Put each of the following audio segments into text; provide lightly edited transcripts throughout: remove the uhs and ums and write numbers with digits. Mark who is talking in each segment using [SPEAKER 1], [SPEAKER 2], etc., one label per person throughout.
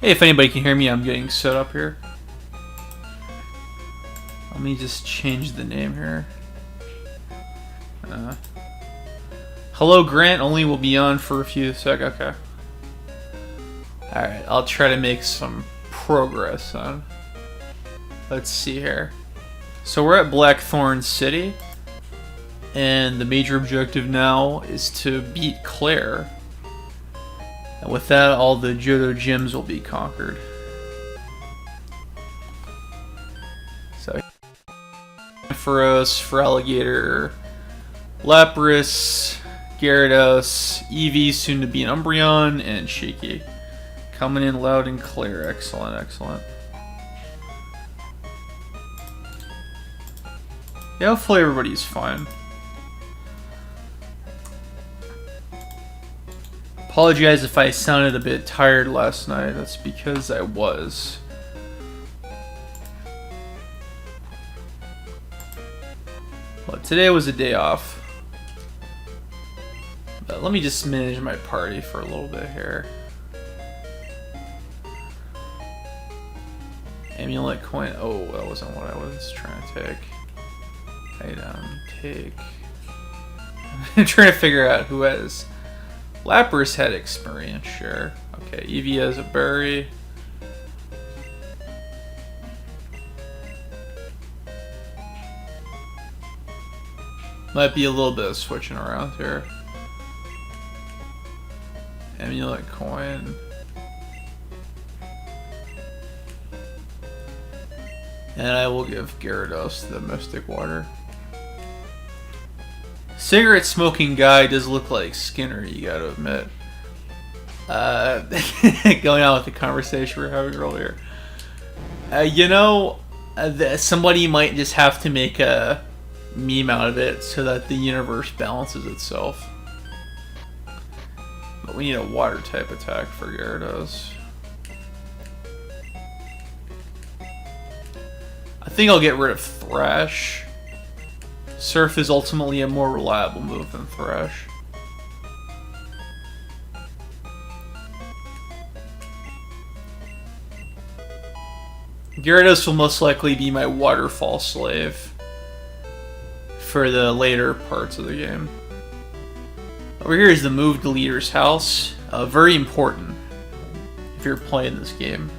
[SPEAKER 1] Hey, if anybody can hear me, I'm getting set up here. Let me just change the name here. Hello, Grant. Only will be on for a few seconds. Okay. Alright, I'll try to make some progress on. Let's see here. So we're at Blackthorn City. And the major objective now is to beat Clair. And with that, all the Johto gyms will be conquered. So, Feraligatr, Lapras, Gyarados, Eevee, soon to be an Umbreon, and Shiki. Coming in loud and clear. Excellent, excellent. Yeah, hopefully everybody's fine. Apologize if I sounded a bit tired last night. That's because I was. But today was a day off. But let me just manage my party for a little bit here. Amulet coin. Oh, that wasn't what I was trying to take. Item. Take. I'm trying to figure out who has. Lapras had experience, sure. Okay, Eevee has a berry. Might be a little bit of switching around here. Amulet coin. And I will give Gyarados the Mystic Water. Cigarette smoking guy does look like Skinner, you gotta admit. Going on with the conversation we were having earlier. Somebody might just have to make a meme out of it so that the universe balances itself. But we need a water type attack for Gyarados. I think I'll get rid of Thrash. Surf is ultimately a more reliable move than Thrash. Gyarados will most likely be my waterfall slave for the later parts of the game. Over here is the move deleter's house. Very important if you're playing this game.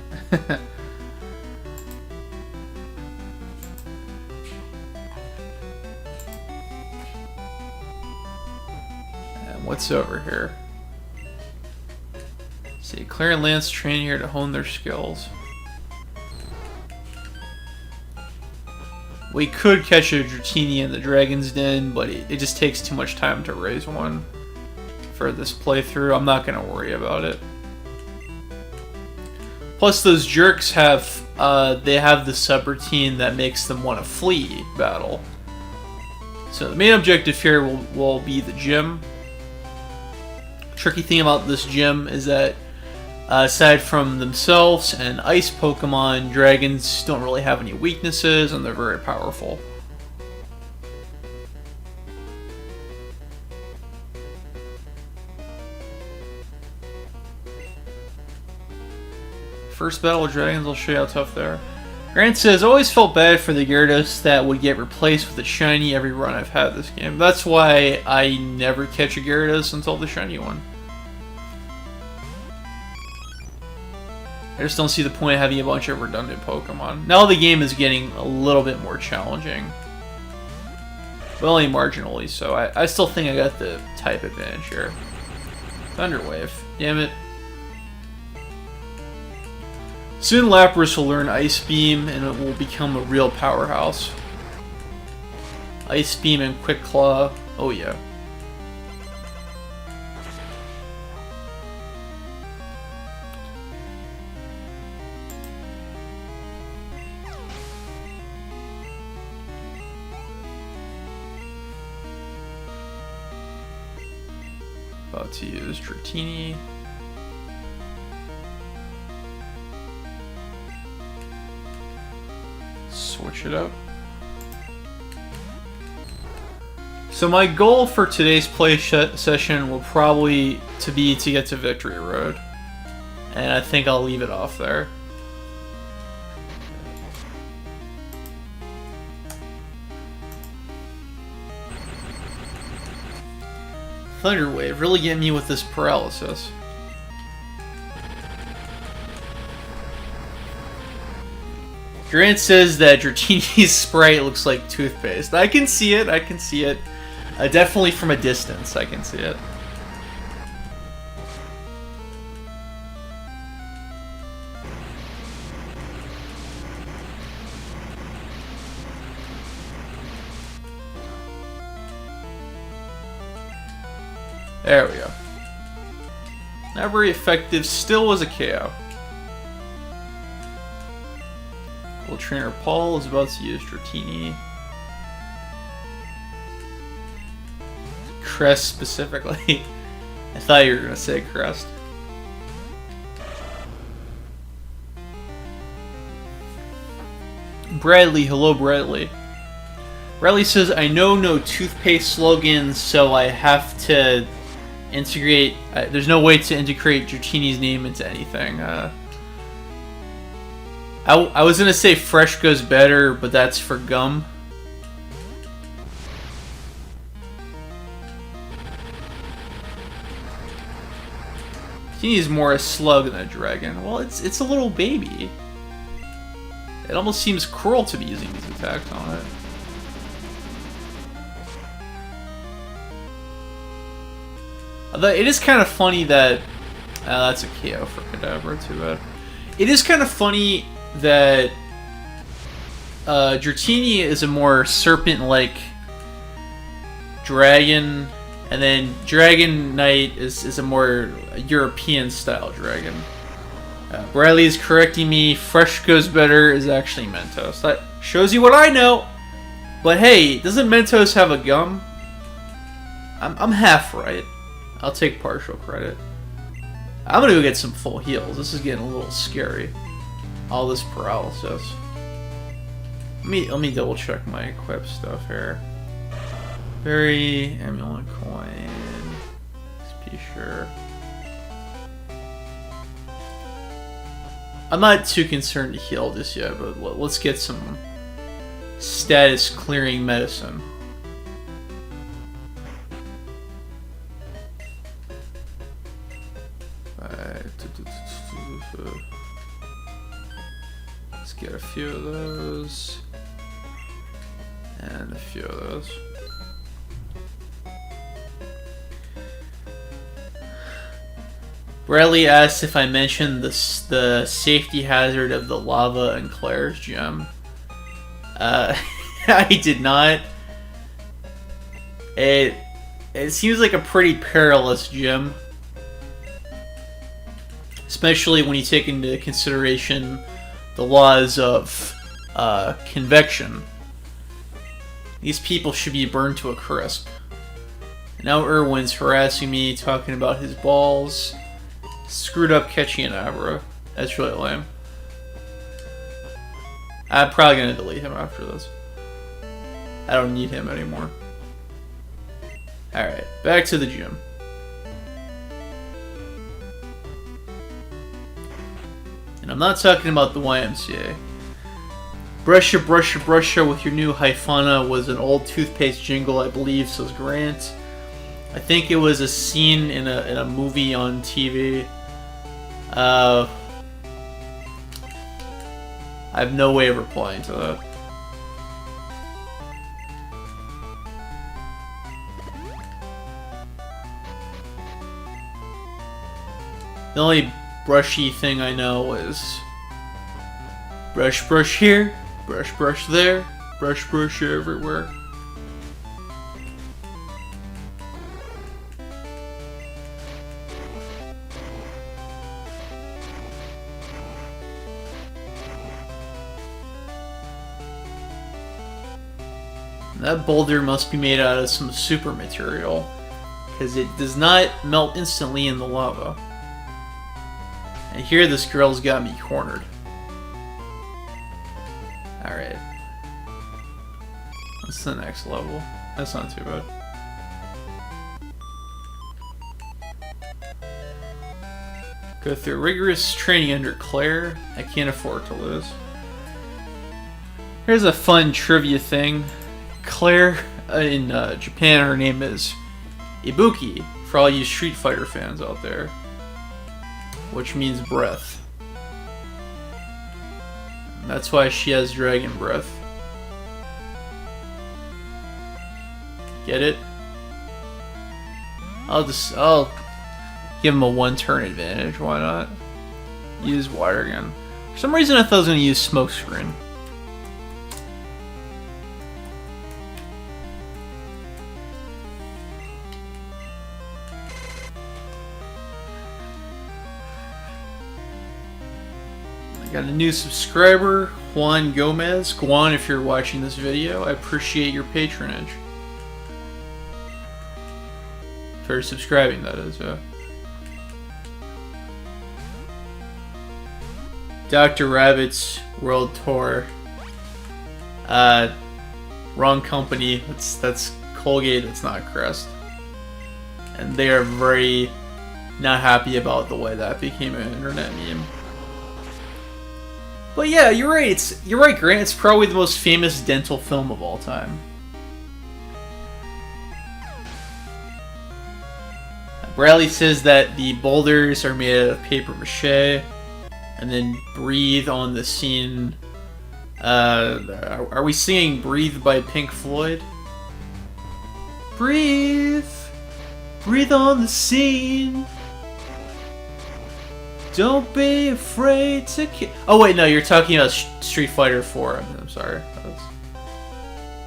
[SPEAKER 1] What's over here? Let's see, Clair and Lance train here to hone their skills. We could catch a Dratini in the Dragon's Den, but it just takes too much time to raise one for this playthrough. I'm not going to worry about it. Plus, those jerks have they have the subroutine that makes them want to flee battle. So the main objective here will be the gym. Tricky thing about this gym is that aside from themselves and ice Pokemon, dragons don't really have any weaknesses and they're very powerful. First battle of dragons, I'll show you how tough they are. Grant says, always felt bad for the Gyarados that would get replaced with a shiny every run I've had this game. That's why I never catch a Gyarados until the shiny one. I just don't see the point of having a bunch of redundant Pokemon. Now the game is getting a little bit more challenging. But only marginally, so I still think I got the type advantage here. Thunder Wave. Damn it. Soon Lapras will learn Ice Beam and it will become a real powerhouse. Ice Beam and Quick Claw. Oh yeah. About to use Dratini. Switch it up. So my goal for today's play session will probably be to get to Victory Road. And I think I'll leave it off there. Thunder Wave, really getting me with this paralysis. Grant says that Dratini's sprite looks like toothpaste. I can see it, I can see it. Definitely from a distance, I can see it. There we go. Not very effective, still was a KO. Well, Trainer Paul is about to use Dratini. Crest specifically. I thought you were going to say Crest. Bradley, hello Bradley. Bradley says, I know no toothpaste slogans, so I have to integrate. There's no way to integrate Dratini's name into anything. I was gonna say fresh goes better, but that's for gum. Dratini's more a slug than a dragon. Well, it's a little baby. It almost seems cruel to be using these attacks on it. Although it is kind of funny that... that's a KO for Kadabra, too bad. It is kind of funny that Dratini is a more serpent-like dragon, and then Dragon Knight is a more European-style dragon. Bradley is correcting me. Fresh goes better is actually Mentos. That shows you what I know. But hey, doesn't Mentos have a gum? I'm half right. I'll take partial credit. I'm gonna go get some full heals. This is getting a little scary. All this paralysis. Let me double check my equip stuff here. Berry, amulet coin. Let's be sure. I'm not too concerned to heal just yet, but let's get some status clearing medicine. Let's get a few of those. And a few of those. Bradley asked if I mentioned the safety hazard of the lava in Clair's gem. I did not. It seems like a pretty perilous gem. Especially when you take into consideration the laws of convection. These people should be burned to a crisp. Now Irwin's harassing me, talking about his balls. Screwed up catching an Abra. That's really lame. I'm probably gonna delete him after this. I don't need him anymore. Alright, back to the gym. And I'm not talking about the YMCA. Brusha, brusha, brusha with your new Hyphana was an old toothpaste jingle, I believe, says Grant. I think it was a scene in a movie on TV. I have no way of replying to that. The only brushy thing I know is brush, brush here, brush, brush there, brush, brush everywhere. That boulder must be made out of some super material, because it does not melt instantly in the lava. And here this girl's got me cornered. Alright. What's the next level? That's not too bad. Go through rigorous training under Clair. I can't afford to lose. Here's a fun trivia thing. Clair, in Japan, her name is Ibuki, for all you Street Fighter fans out there. Which means breath. And that's why she has dragon breath. Get it? I'll give him a 1-turn advantage, why not? Use water gun. For some reason I thought I was going to use smoke screen. I got a new subscriber, Juan Gomez. Juan, if you're watching this video, I appreciate your patronage. For subscribing, that is, Dr. Rabbit's World Tour. Wrong company. That's Colgate, it's not Crest. And they are very not happy about the way that became an internet meme. But yeah, you're right. You're right, Grant. It's probably the most famous dental film of all time. Bradley says that the boulders are made out of paper mache, and then breathe on the scene. Are we singing "Breathe" by Pink Floyd? Breathe, breathe on the scene. Don't be afraid to kill. Oh wait, no, you're talking about Street Fighter 4. I'm sorry.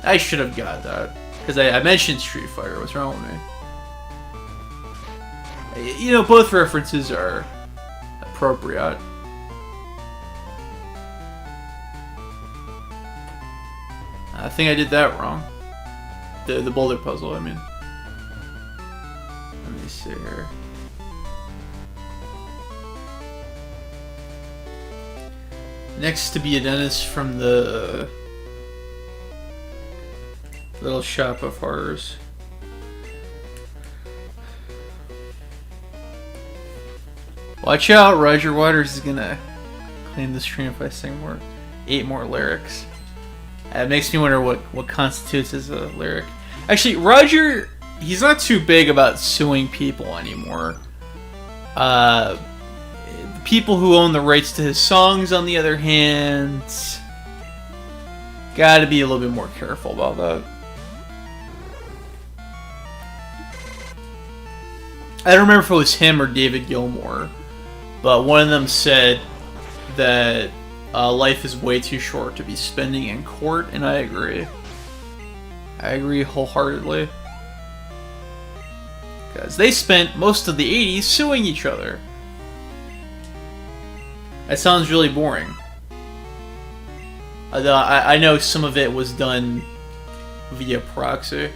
[SPEAKER 1] I should have got that because I mentioned Street Fighter. What's wrong with me? You know, both references are appropriate. I think I did that wrong. The boulder puzzle, I mean. Let me see here. Next to be a dentist from the Little Shop of Horrors. Watch out, Roger Waters is gonna claim the stream if I sing 8 more lyrics. It makes me wonder what constitutes as a lyric. Actually, Roger, he's not too big about suing people anymore. The people who own the rights to his songs, on the other hand, gotta be a little bit more careful about that. I don't remember if it was him or David Gilmour, but one of them said that life is way too short to be spending in court, and I agree. I agree wholeheartedly. Because they spent most of the 80s suing each other. That sounds really boring. Although I know some of it was done via proxy.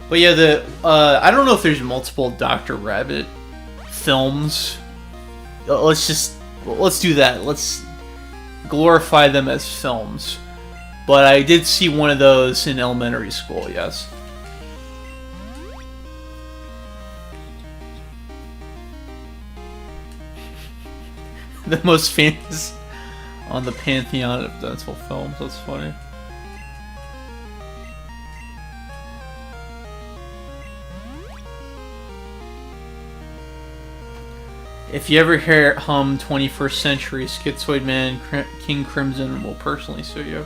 [SPEAKER 1] But yeah, I don't know if there's multiple Dr. Rabbit films. Let's do that. Let's glorify them as films. But I did see one of those in elementary school, yes. The most famous on the pantheon of dental films. That's funny. If you ever hear hum 21st Century, Schizoid Man, King Crimson will personally sue you.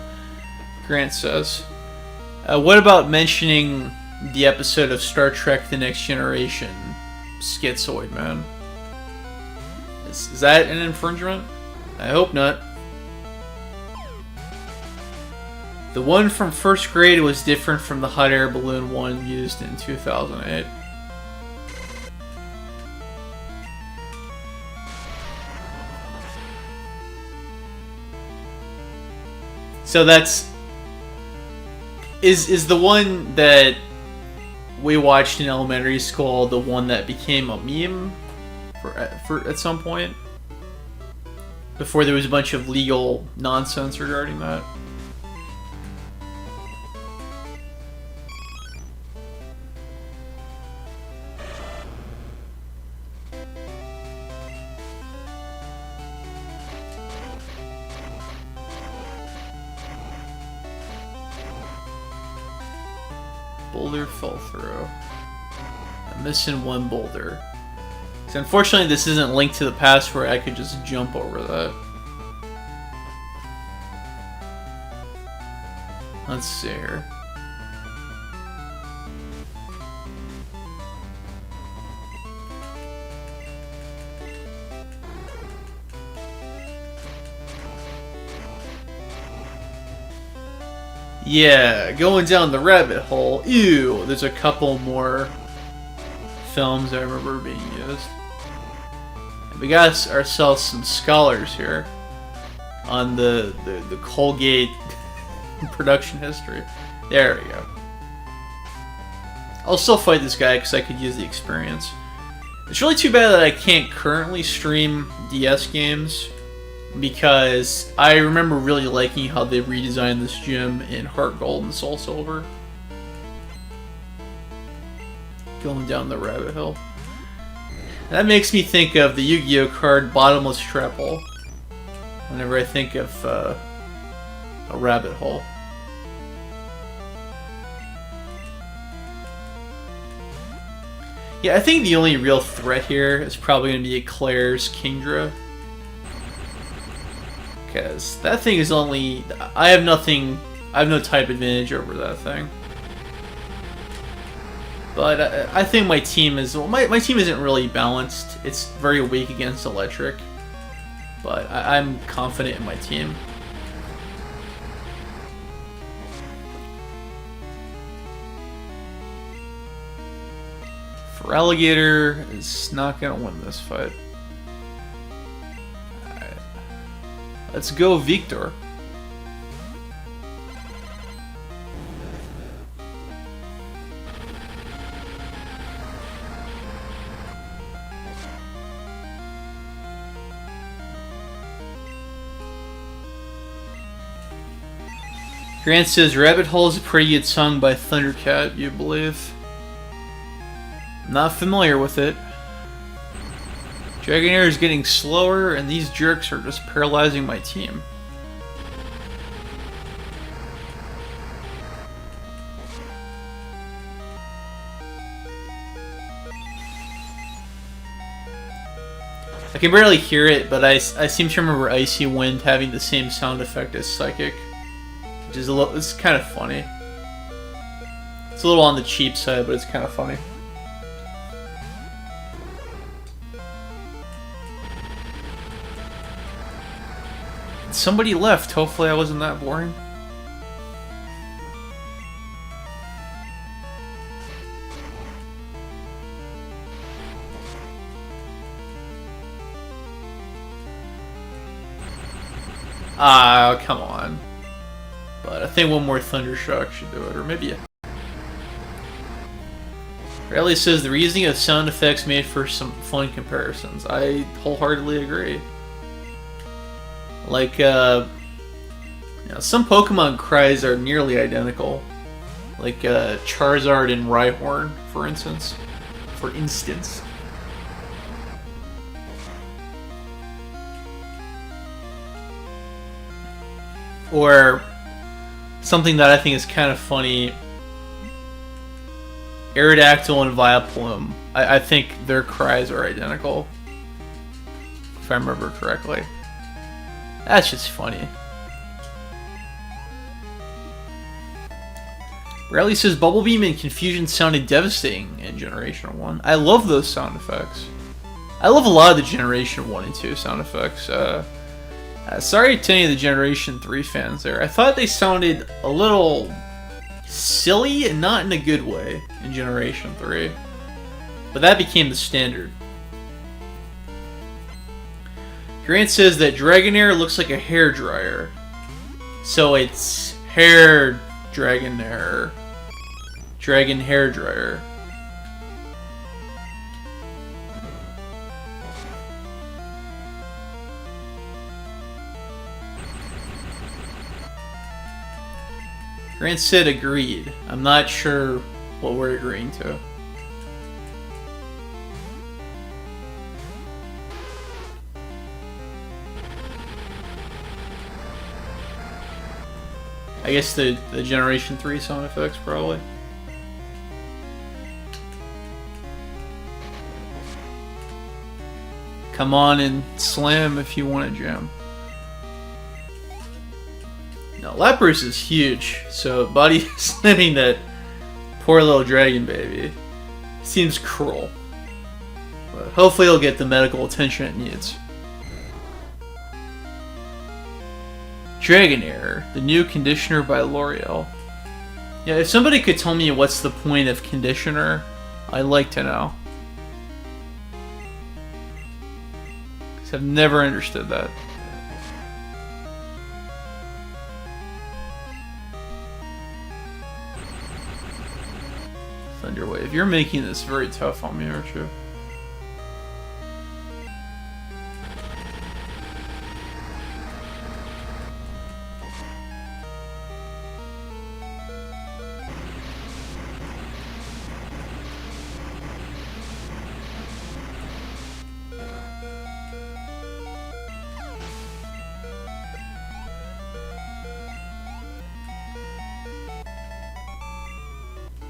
[SPEAKER 1] Grant says. What about mentioning the episode of Star Trek The Next Generation, Schizoid Man? Is that an infringement? I hope not. The one from first grade was different from the hot air balloon one used in 2008. So that's... Is the one that we watched in elementary school the one that became a meme for at some point? Before there was a bunch of legal nonsense regarding that? Boulder fell through. I'm missing one boulder. So unfortunately, this isn't linked to the past where I could just jump over that. Let's see here. Yeah, going down the rabbit hole. Ew, there's a couple more films I remember being used. And we got ourselves some scholars here on the Colgate production history. There we go. I'll still fight this guy because I could use the experience. It's really too bad that I can't currently stream DS games, because I remember really liking how they redesigned this gym in Heart Gold and Soul Silver. Going down the rabbit hole. That makes me think of the Yu-Gi-Oh card Bottomless Treble whenever I think of a rabbit hole. Yeah, I think the only real threat here is probably going to be a Clair's Kingdra. Because that thing is only... I have no type advantage over that thing. But I think my team is... Well, my team isn't really balanced. It's very weak against electric. But I'm confident in my team. Alligator is not going to win this fight. Alright. Let's go, Victor. Grant says, Rabbit Hole is a pretty good song by Thundercat, you believe? Not familiar with it. Dragonair is getting slower, and these jerks are just paralyzing my team. I can barely hear it, but I seem to remember Icy Wind having the same sound effect as Psychic, which is it's kind of funny. It's a little on the cheap side, but it's kind of funny. Somebody left. Hopefully I wasn't that boring. Ah, come on. But I think one more Thundershock should do it, or maybe a... Riley says the reasoning of sound effects made for some fun comparisons. I wholeheartedly agree. Like, some Pokemon cries are nearly identical. Like, Charizard and Rhyhorn, for instance. Or, something that I think is kind of funny, Aerodactyl and Vileplume. I think their cries are identical, if I remember correctly. That's just funny. Riley says Bubble Beam and Confusion sounded devastating in Generation 1. I love those sound effects. I love a lot of the Generation 1 and 2 sound effects. Sorry to any of the Generation 3 fans there. I thought they sounded a little silly and not in a good way in Generation 3. But that became the standard. Grant says that Dragonair looks like a hairdryer. So it's hair Dragonair. Dragon hairdryer. Grant said agreed. I'm not sure what we're agreeing to. I guess the Generation 3 sound effects, probably. come on and slam if you want to jam. Now, Lapras is huge, so body slamming that poor little dragon baby seems cruel. But hopefully it'll get the medical attention it needs. Dragonair, the new conditioner by L'Oreal. Yeah, if somebody could tell me what's the point of conditioner, I'd like to know. Because I've never understood that. Thunderwave, you're making this very tough on me, aren't you?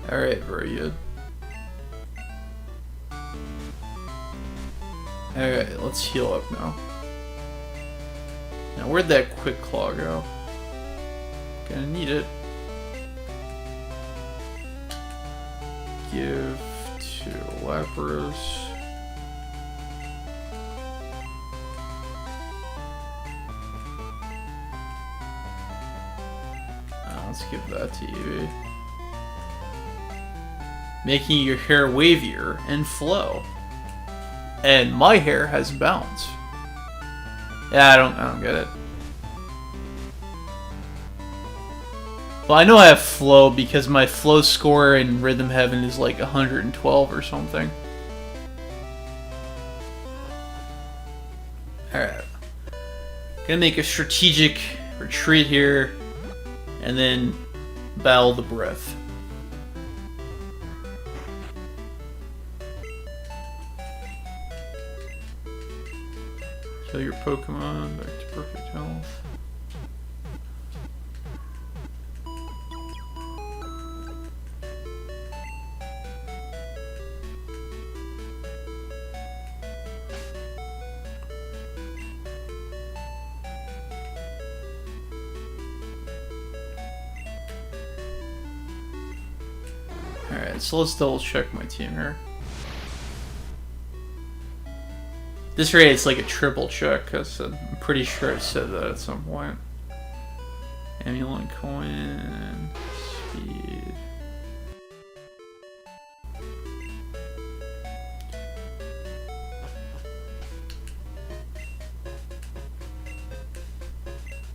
[SPEAKER 1] Alright, very good. Alright, let's heal up now. Now, where'd that quick claw go? Gonna need it. Give to Lapras. Let's give that to Eevee. Making your hair wavier and flow. And my hair has bounce. Yeah, I don't get it. Well, I know I have flow because my flow score in Rhythm Heaven is like 112 or something. Alright. Gonna make a strategic retreat here. And then battle the breath. Kill your Pokemon, back to perfect health. Alright, so let's double check my team here. This rate, it's like a triple check, because I'm pretty sure I said that at some point. Amulet coin, speed.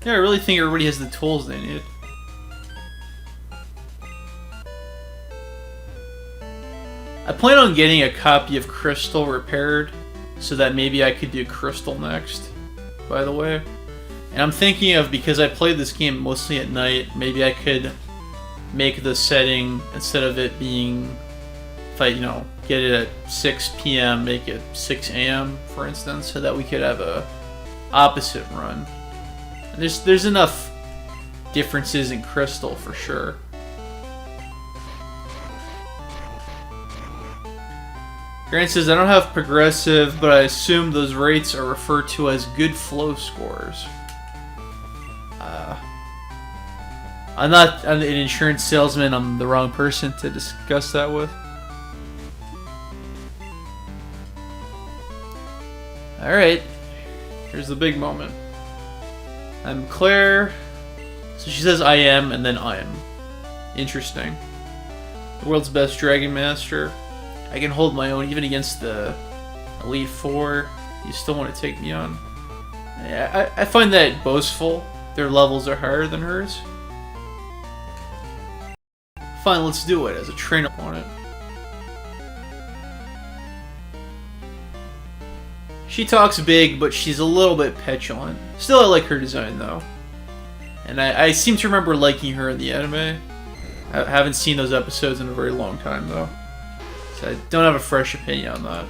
[SPEAKER 1] Yeah, I really think everybody has the tools they need. I plan on getting a copy of Crystal repaired, so that maybe I could do Crystal next, by the way. And I'm thinking of, because I played this game mostly at night, maybe I could make the setting, instead of it being, if I, get it at 6 p.m., make it 6 a.m., for instance, so that we could have a opposite run. And there's enough differences in Crystal, for sure. Grant says, I don't have progressive, but I assume those rates are referred to as good flow scores. I'm not an insurance salesman. I'm the wrong person to discuss that with. Alright. Here's the big moment. I'm Clair. So she says I am, and then I am. Interesting. The world's best Dragon Master. I can hold my own even against the Elite Four. You still want to take me on? Yeah, I find that boastful. Their levels are higher than hers. Fine, let's do it as a train opponent. She talks big, but she's a little bit petulant. Still, I like her design though. And I seem to remember liking her in the anime. I haven't seen those episodes in a very long time though. I don't have a fresh opinion on that.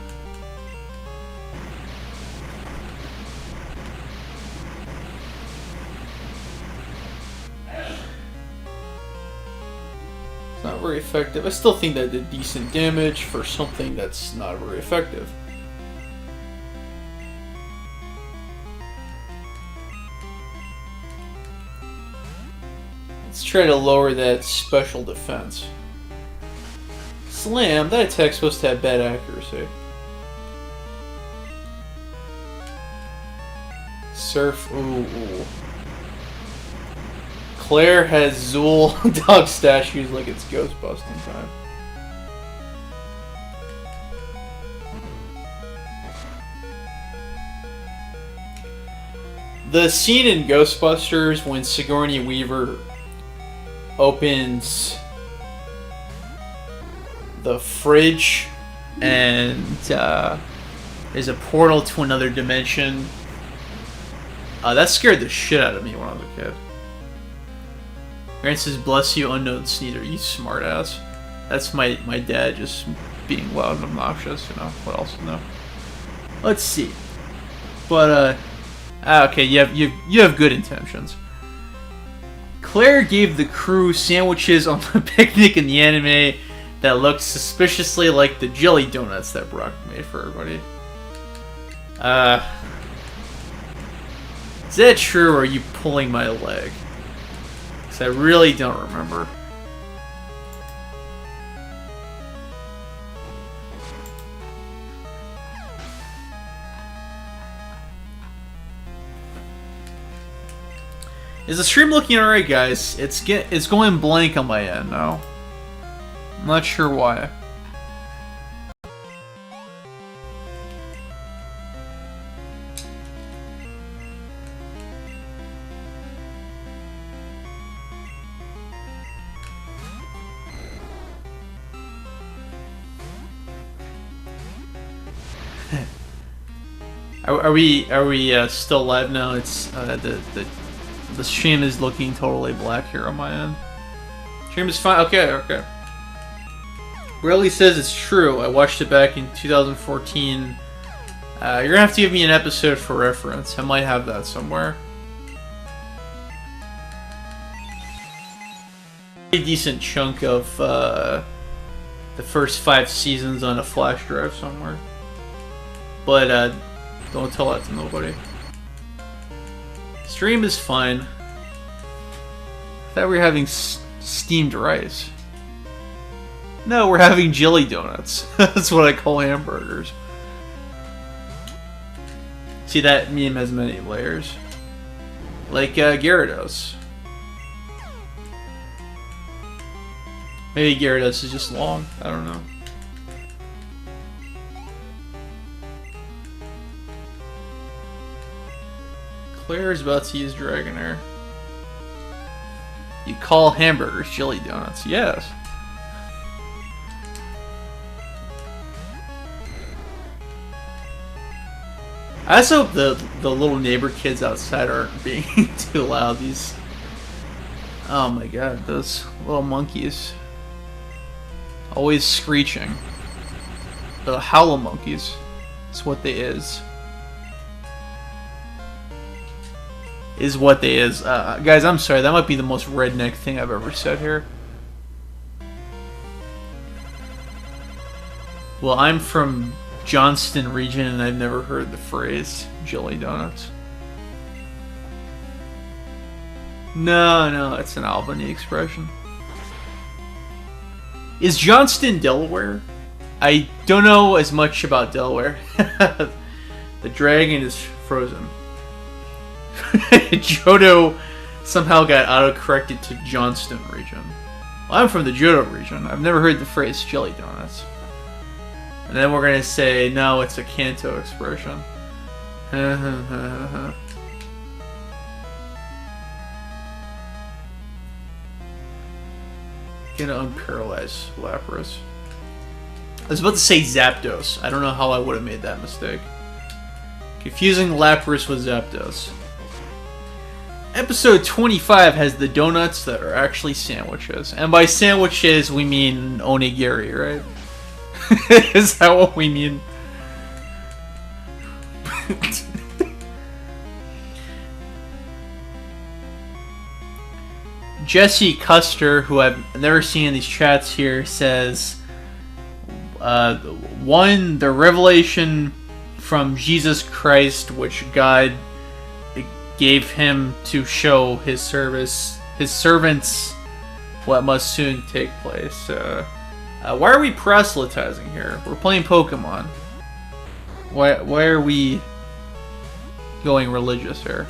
[SPEAKER 1] It's not very effective. I still think that did decent damage for something that's not very effective. try to lower that special defense. Slam, that attack's supposed to have bad accuracy. Surf, ooh. Clair has Zool dog statues like it's ghost busting time. The scene in Ghostbusters when Sigourney Weaver opens the fridge and there's a portal to another dimension. That scared the shit out of me when I was a kid. Grant says, "Bless you, unknown sneeder, you smartass." That's my dad just being loud and obnoxious, you know. What else? No. Let's see. But okay, you have good intentions. Claire gave the crew sandwiches on the picnic in the anime that looked suspiciously like the jelly donuts that Brock made for everybody. Is that true, or are you pulling my leg? Because I really don't remember. Is the stream looking alright, guys? It's going blank on my end now. I'm not sure why. Are we still live now? It's the stream is looking totally black here on my end. Stream is fine. Okay. Rarely says it's true. I watched it back in 2014. You're gonna have to give me an episode for reference. I might have that somewhere. A decent chunk of the first 5 seasons on a flash drive somewhere. But don't tell that to nobody. Stream is fine. I thought we were having steamed rice. No, we're having jelly donuts. That's what I call hamburgers. See, that meme has many layers. Like Gyarados. Maybe Gyarados is just long. I don't know. Claire is about to use Dragonair. You call hamburgers jelly donuts? Yes. I just hope the little neighbor kids outside aren't being too loud. These, oh my god, those little monkeys, always screeching. The howler monkeys. It's what they is. Is what they is. Guys, I'm sorry. That might be the most redneck thing I've ever said here. Well, I'm from Johnston region, and I've never heard the phrase jelly donuts. No, it's an Albany expression. Is Johnston Delaware? I don't know as much about Delaware. The dragon is frozen. Johto somehow got auto-corrected to Johnston region. Well, I'm from the Johto region. I've never heard the phrase jelly donuts. And then we're gonna say, no, it's a Kanto expression. Gonna unparalyze Lapras. I was about to say Zapdos. I don't know how I would have made that mistake. Confusing Lapras with Zapdos. Episode 25 has the donuts that are actually sandwiches. And by sandwiches, we mean onigiri, right? Is that what we mean? Jesse Custer, who I've never seen in these chats here, says, 1, the revelation from Jesus Christ, which God gave him to show his servants what must soon take place. Why are we proselytizing here? We're playing Pokemon. Why are we going religious here?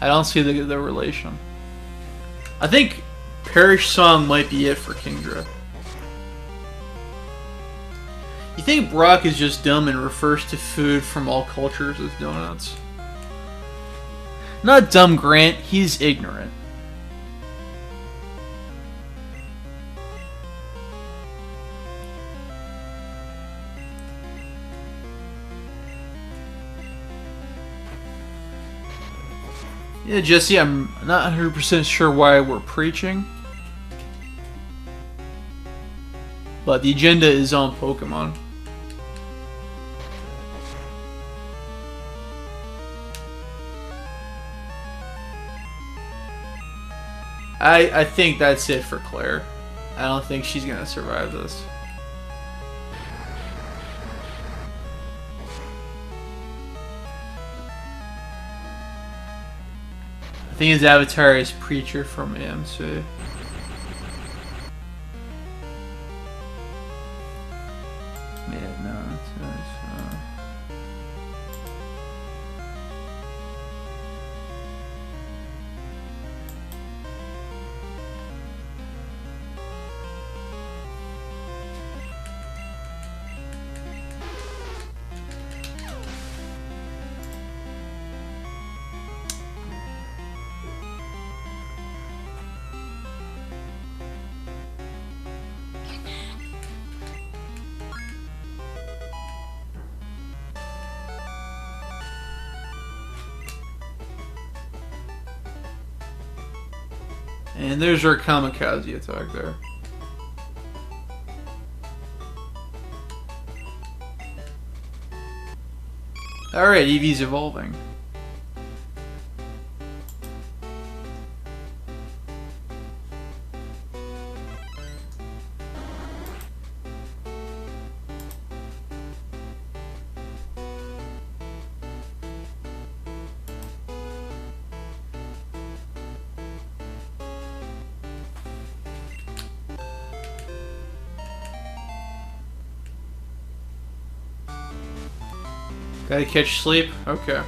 [SPEAKER 1] I don't see the relation. I think Parish Song might be it for Kingdra. You think Brock is just dumb and refers to food from all cultures as donuts? Not dumb, Grant. He's ignorant. Yeah, Jesse, I'm not 100% sure why we're preaching. But the agenda is on Pokemon. I think that's it for Claire. I don't think she's gonna survive this. I think his avatar is Preacher from AMC. Yeah, no, and there's our kamikaze attack there. Alright, Eevee's evolving. Gotta catch sleep? Okay.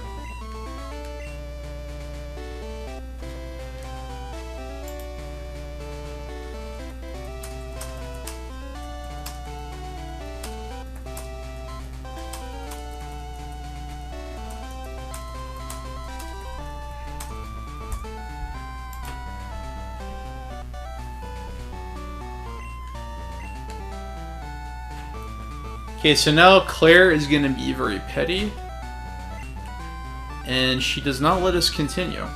[SPEAKER 1] Okay, so now Claire is going to be very petty. And she does not let us continue.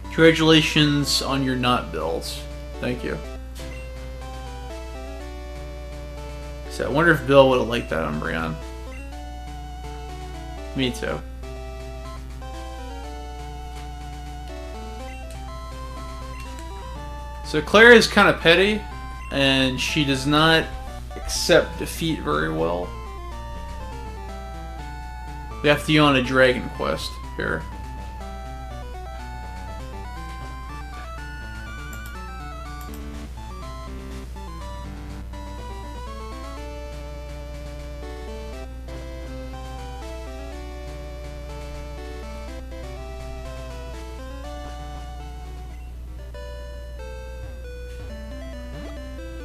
[SPEAKER 1] Congratulations on your not bills. Thank you. So I wonder if Bill would have liked that Umbreon. Me too. So Claire is kind of petty, and she does not accept defeat very well. We have to go on a dragon quest here.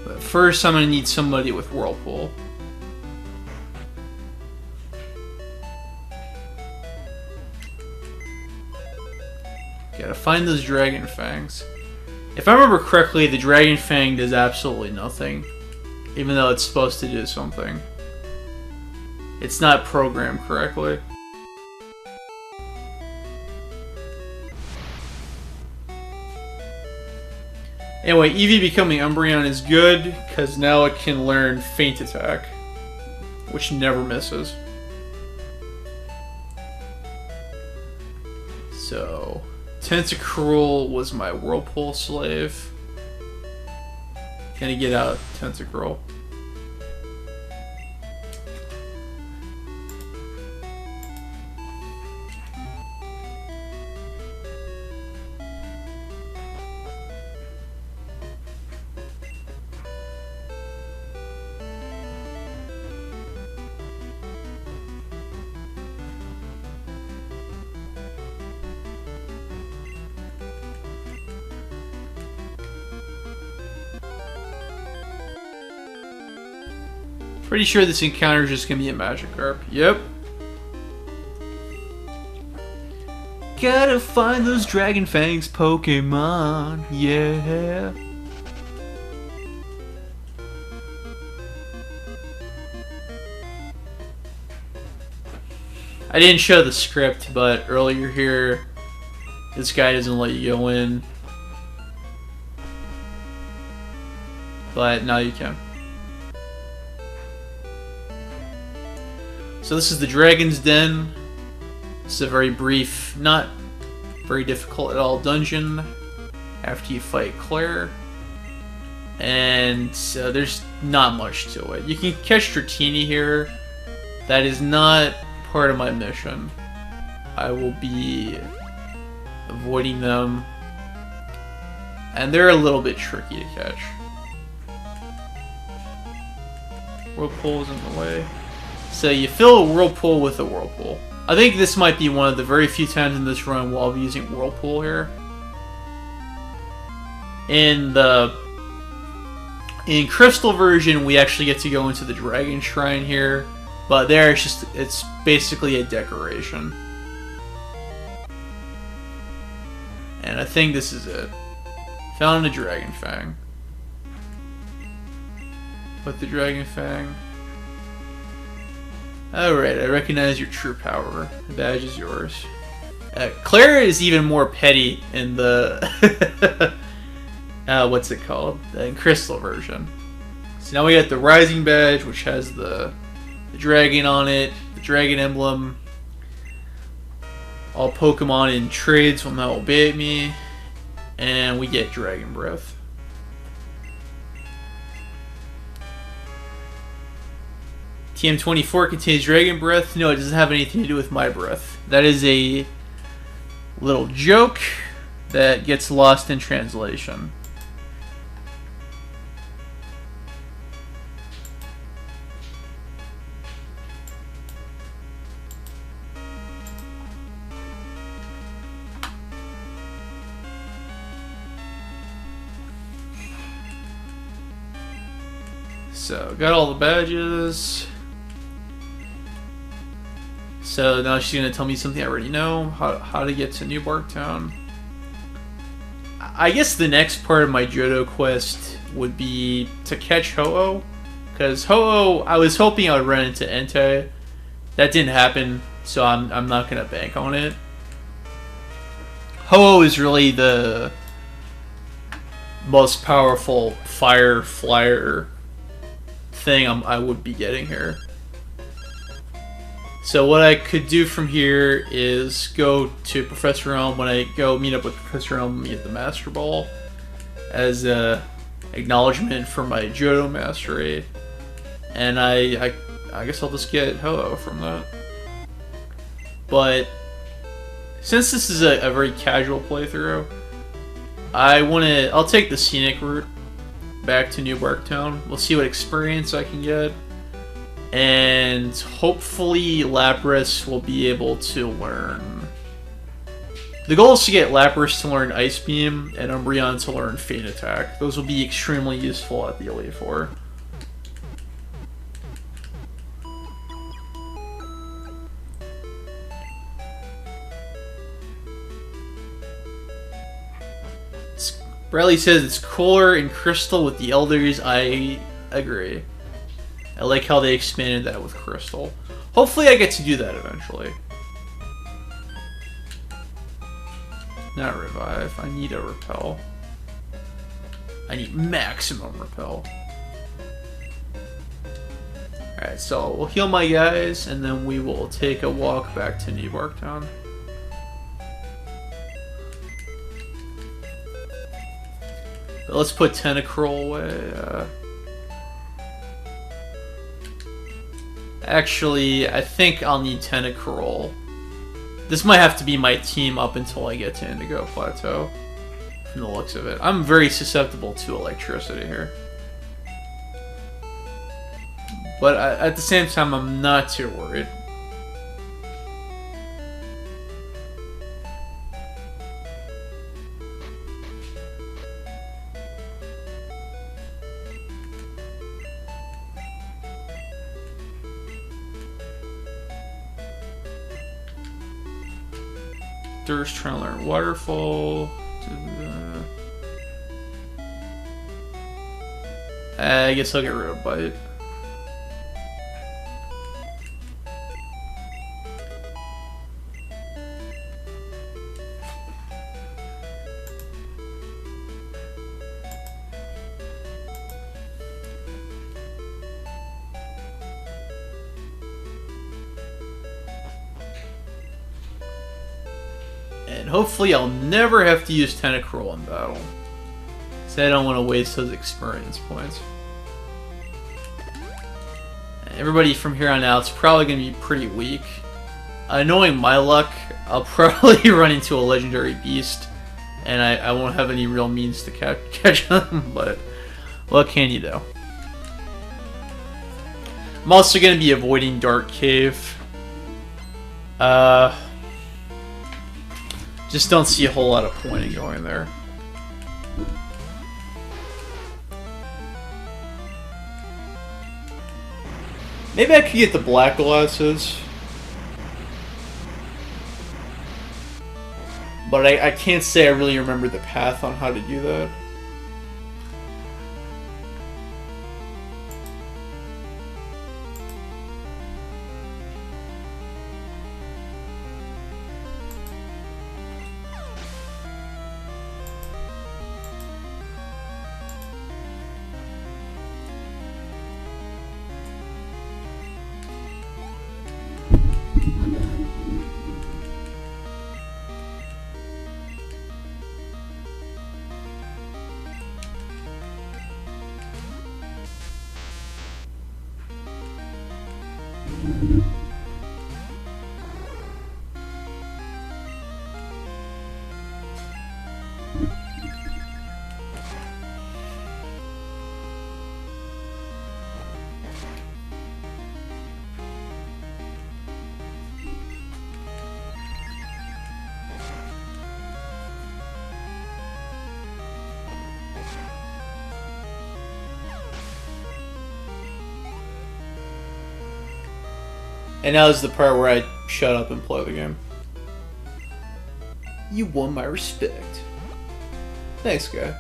[SPEAKER 1] But first, I'm gonna need somebody with Whirlpool. Gotta find those Dragon Fangs. If I remember correctly, the Dragon Fang does absolutely nothing, even though it's supposed to do something. It's not programmed correctly. Anyway, Eevee becoming Umbreon is good, because now it can learn Feint Attack, which never misses. So, Tentacruel was my Whirlpool slave. Gonna get out Tentacruel. Pretty sure this encounter is just gonna be a Magikarp. Yep. Gotta find those Dragon Fangs Pokemon, yeah. I didn't show the script, but earlier here, this guy doesn't let you go in. But now you can. So this is the Dragon's Den. It's a very brief, not very difficult at all dungeon after you fight Clair. And there's not much to it. You can catch Dratini here. That is not part of my mission. I will be avoiding them. And they're a little bit tricky to catch. Whirlpool is in the way. So you fill a Whirlpool with a Whirlpool. I think this might be one of the very few times in this run where I'll be using Whirlpool here. In Crystal version, we actually get to go into the Dragon Shrine here, but there it's basically a decoration. And I think this is it. Found a Dragon Fang. Put the Dragon Fang. Alright, I recognize your true power. The badge is yours. Clair is even more petty in the... what's it called? The Crystal version. So now we got the Rising Badge, which has the dragon on it, the dragon emblem. All Pokemon in trades will now obey me. And we get Dragon Breath. TM24 contains Dragon Breath. No, it doesn't have anything to do with my breath. That is a little joke that gets lost in translation. So, got all the badges. So now she's going to tell me something I already know, how to get to New Barktown. I guess the next part of my Johto quest would be to catch Ho-Oh. Because Ho-Oh, I was hoping I would run into Entei. That didn't happen, so I'm not going to bank on it. Ho-Oh is really the most powerful fire flyer thing I would be getting here. So what I could do from here is go to Professor Elm. When I go meet up with Professor Elm, get the Master Ball as a acknowledgement for my Johto mastery, and I guess I'll just get Ho-Oh from that. But since this is a very casual playthrough, I'll take the scenic route back to New Barktown. We'll see what experience I can get. And hopefully Lapras will be able to learn. The goal is to get Lapras to learn Ice Beam and Umbreon to learn Feint Attack. Those will be extremely useful at the Elite Four. Bradley says it's cooler in Crystal with the Elders. I agree. I like how they expanded that with Crystal. Hopefully I get to do that eventually. Not Revive. I need a Repel. I need maximum Repel. Alright, so we'll heal my guys, and then we will take a walk back to New Barktown. But let's put Tentacruel away. Actually, I think I'll need Tentacruel. This might have to be my team up until I get to Indigo Plateau, from the looks of it. I'm very susceptible to electricity here. But at the same time, I'm not too worried. Dirt's trying to learn Waterfall. I guess I'll get rid of Bite. And hopefully I'll never have to use Tentacruel in battle. Because I don't want to waste those experience points. And everybody from here on out is probably going to be pretty weak. Knowing my luck, I'll probably run into a legendary beast. And I won't have any real means to catch them. But what can you do? I'm also going to be avoiding Dark Cave. Just don't see a whole lot of point in going there. Maybe I could get the black glasses. But I can't say I really remember the path on how to do that. And now is the part where I shut up and play the game. You won my respect. Thanks, guy.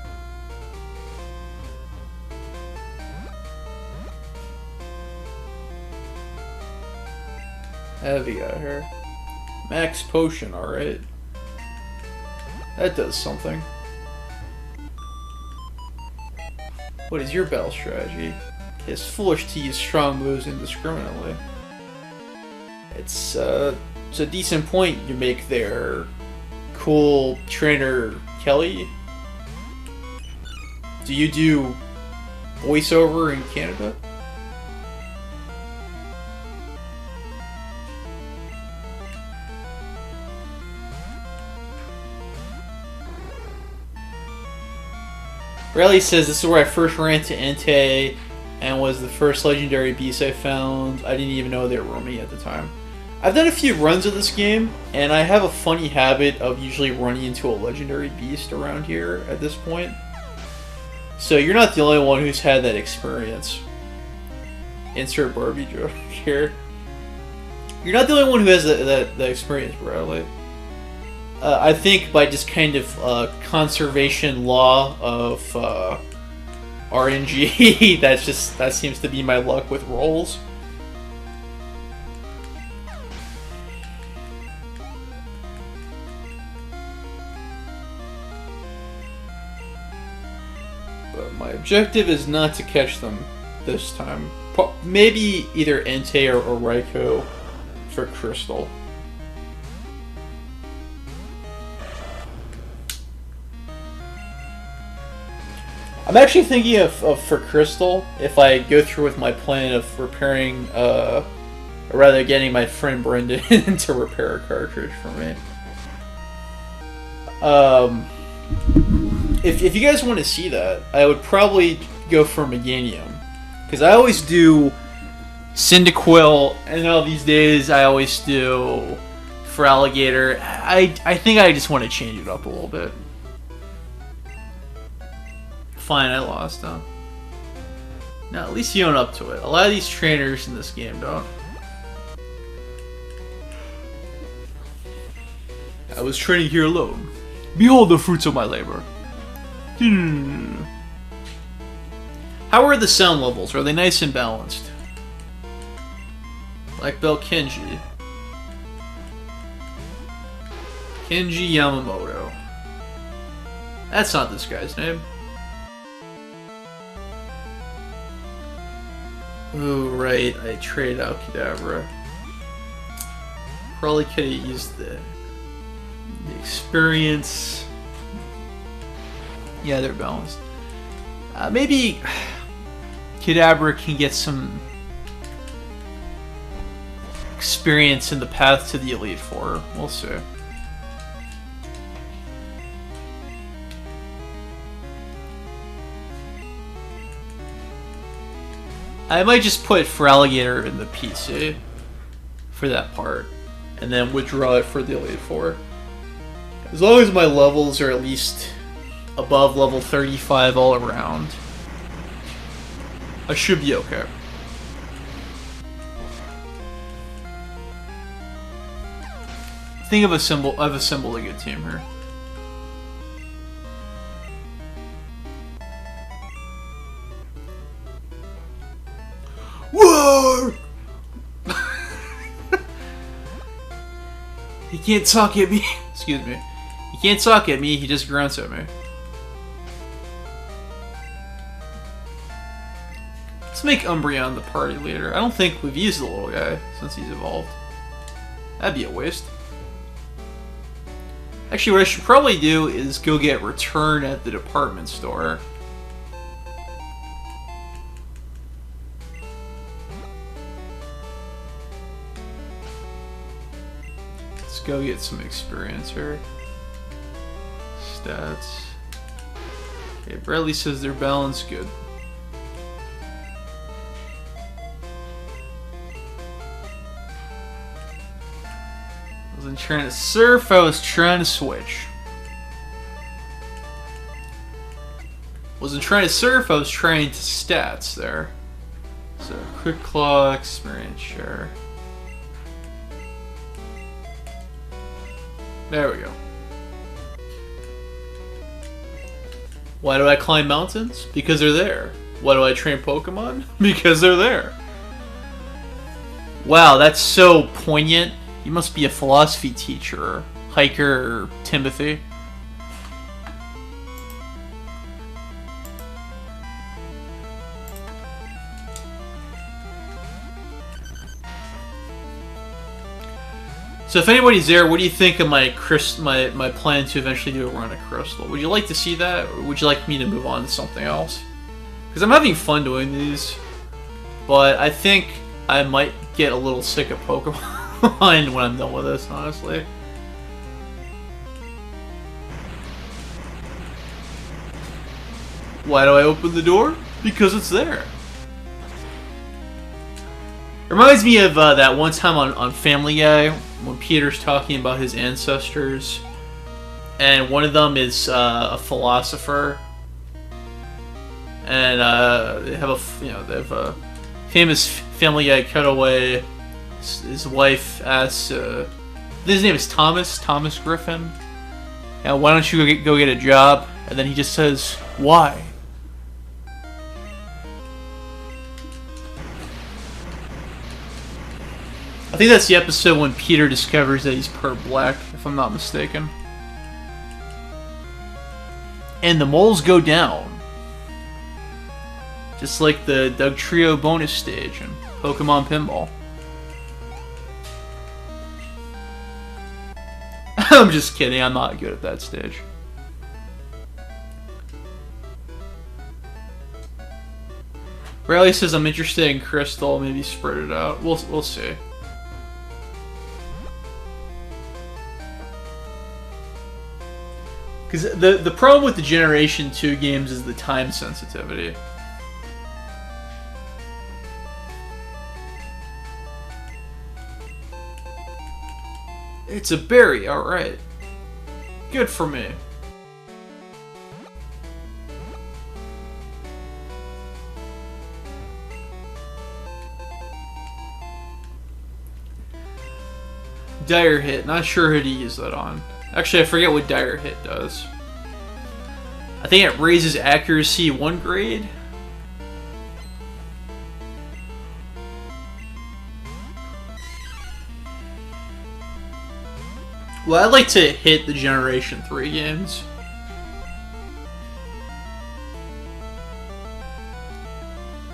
[SPEAKER 1] Heavy out here. Max potion, alright. That does something. What is your battle strategy? It's foolish to use strong moves indiscriminately. It's a decent point you make there, cool trainer Kelly. Do you do voiceover in Canada? Riley says this is where I first ran to Entei and was the first legendary beast I found. I didn't even know they were roaming at the time. I've done a few runs of this game, and I have a funny habit of usually running into a legendary beast around here at this point. So you're not the only one who's had that experience. Insert Barbie joke here. You're not the only one who has that experience, Bradley. I think by just kind of conservation law of RNG, that seems to be my luck with rolls. But my objective is not to catch them this time. Maybe either Entei or Raikou for Crystal. I'm actually thinking of for Crystal, if I go through with my plan of repairing, or rather getting my friend Brendan to repair a cartridge for me. If you guys want to see that, I would probably go for Meganium. Because I always do Cyndaquil, and now these days I always do for Alligator. I think I just want to change it up a little bit. Fine, I lost, huh? No, at least you own up to it. A lot of these trainers in this game don't. I was training here alone. Behold the fruits of my labor. How are the sound levels? Are they nice and balanced? Like Belkinji. Kenji Yamamoto. That's not this guy's name. Oh, right. I traded out Kadabra. Probably could have used the experience. Yeah, they're balanced. Maybe Kadabra can get some experience in the path to the Elite Four. We'll see. I might just put Feraligatr in the PC for that part, and then withdraw it for the Elite Four. As long as my levels are at least above level 35 all around, I should be okay. I think I've assembled a good team here. Whoa! He can't talk at me. Excuse me. He can't talk at me, he just grunts at me. Let's make Umbreon the party leader. I don't think we've used the little guy since he's evolved. That'd be a waste. Actually, what I should probably do is go get Return at the department store. Let's go get some experience here. Stats. Okay, Bradley says they're balanced good. I wasn't trying to surf, I was trying to switch. Wasn't trying to surf, I was trying to stats there. So, Quick Claw, experience share. There we go. Why do I climb mountains? Because they're there. Why do I train Pokemon? Because they're there. Wow, that's so poignant. You must be a philosophy teacher, or hiker, or Timothy. So if anybody's there, what do you think of my plan to eventually do a run at Crystal? Would you like to see that, or would you like me to move on to something else? Because I'm having fun doing these, but I think I might get a little sick of Pokemon when I'm done with this, honestly. Why do I open the door? Because it's there. Reminds me of that one time on Family Guy when Peter's talking about his ancestors, and one of them is a philosopher, and they have a famous Family Guy cutaway. His wife asks, his name is Thomas Griffin. And why don't you go get a job? And then he just says, why? I think that's the episode when Peter discovers that he's part black, if I'm not mistaken. And the moles go down. Just like the Doug Trio bonus stage in Pokemon Pinball. I'm just kidding, I'm not good at that stage. Riley says I'm interested in Crystal, maybe spread it out. We'll see. Because the problem with the Generation 2 games is the time sensitivity. It's a berry, alright. Good for me. Dire Hit, not sure who to use that on. Actually, I forget what Dire Hit does. I think it raises accuracy 1 grade. Well, I'd like to hit the Generation 3 games.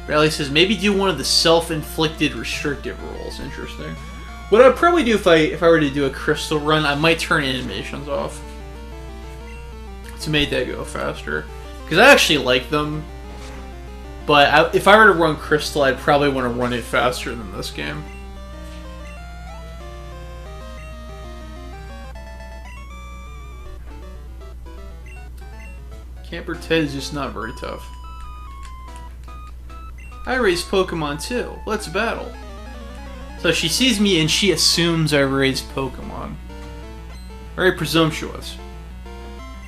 [SPEAKER 1] Bradley says, maybe do one of the self-inflicted restrictive rules. Interesting. What I'd probably do if I were to do a crystal run, I might turn animations off to make that go faster. Because I actually like them, but if I were to run crystal, I'd probably want to run it faster than this game. Camper Ted is just not very tough. I raise Pokemon too. Let's battle. So she sees me and she assumes I raised Pokemon. Very presumptuous.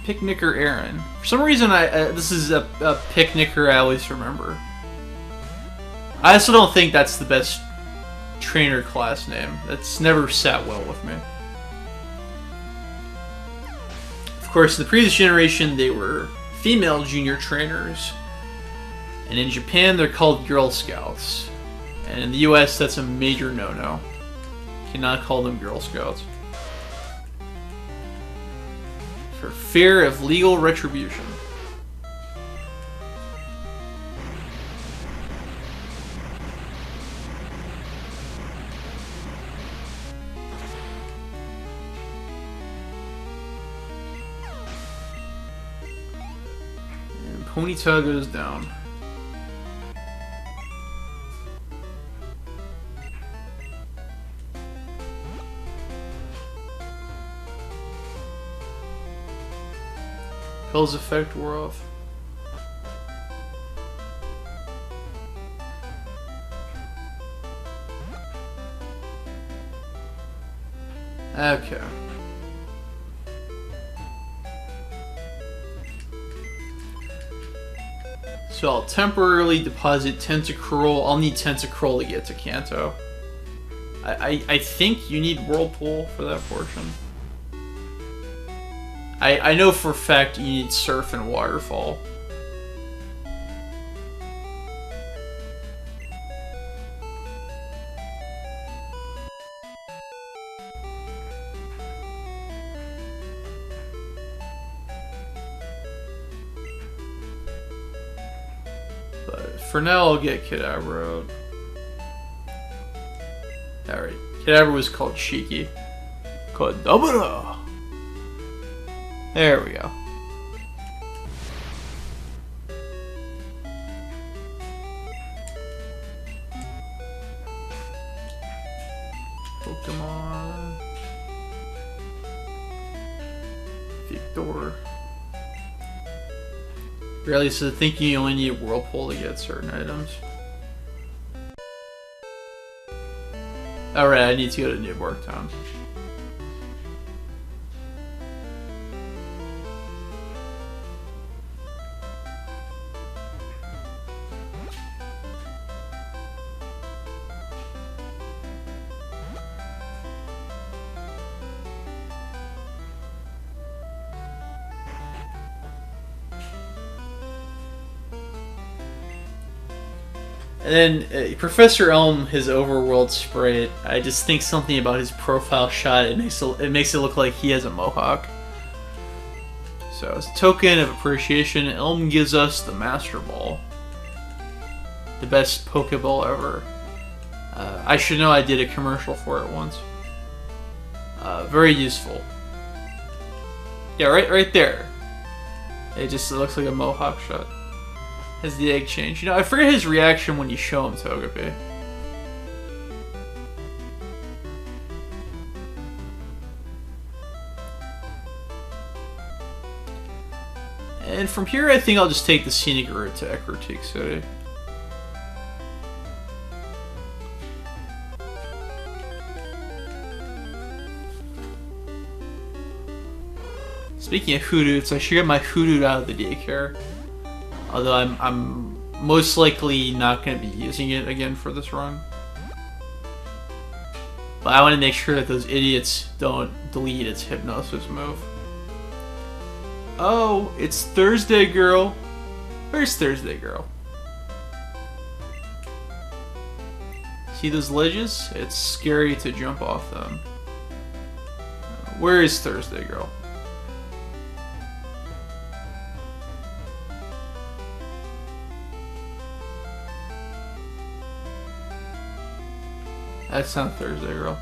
[SPEAKER 1] Picnicker Aaron. For some reason, this is a picnicker I always remember. I also don't think that's the best trainer class name. That's never sat well with me. Of course, in the previous generation, they were female junior trainers. And in Japan, they're called Girl Scouts. And in the US, that's a major no-no. Cannot call them Girl Scouts. For fear of legal retribution. And Ponyta goes down. Pill's effect wore off. Okay. So I'll temporarily deposit Tentacruel. I'll need Tentacruel to get to Kanto. I think you need Whirlpool for that portion. I know for a fact you need Surf and Waterfall. But for now, I'll get Kadabra out. Alright, Kadabra was called Cheeky. Kadabra! There we go. Pokemon. Victor. Really, so I think you only need Whirlpool to get certain items. Alright, I need to go to Newburgh Town. And then Professor Elm, his overworld sprite, I just think something about his profile shot, it makes it look like he has a mohawk. So as a token of appreciation, Elm gives us the Master Ball. The best Pokeball ever. I should know I did a commercial for it once. Very useful. Yeah, right there. It looks like a mohawk shot. Has the egg changed? You know, I forget his reaction when you show him Togepi. And from here, I think I'll just take the scenic route to Ecruteak City. Speaking of Hoodoos, I should get my Hoodoot out of the daycare. Although I'm most likely not going to be using it again for this run. But I want to make sure that those idiots don't delete its hypnosis move. Oh, it's Thursday Girl. Where's Thursday Girl? See those ledges? It's scary to jump off them. Where is Thursday Girl? That's not Thursday Girl.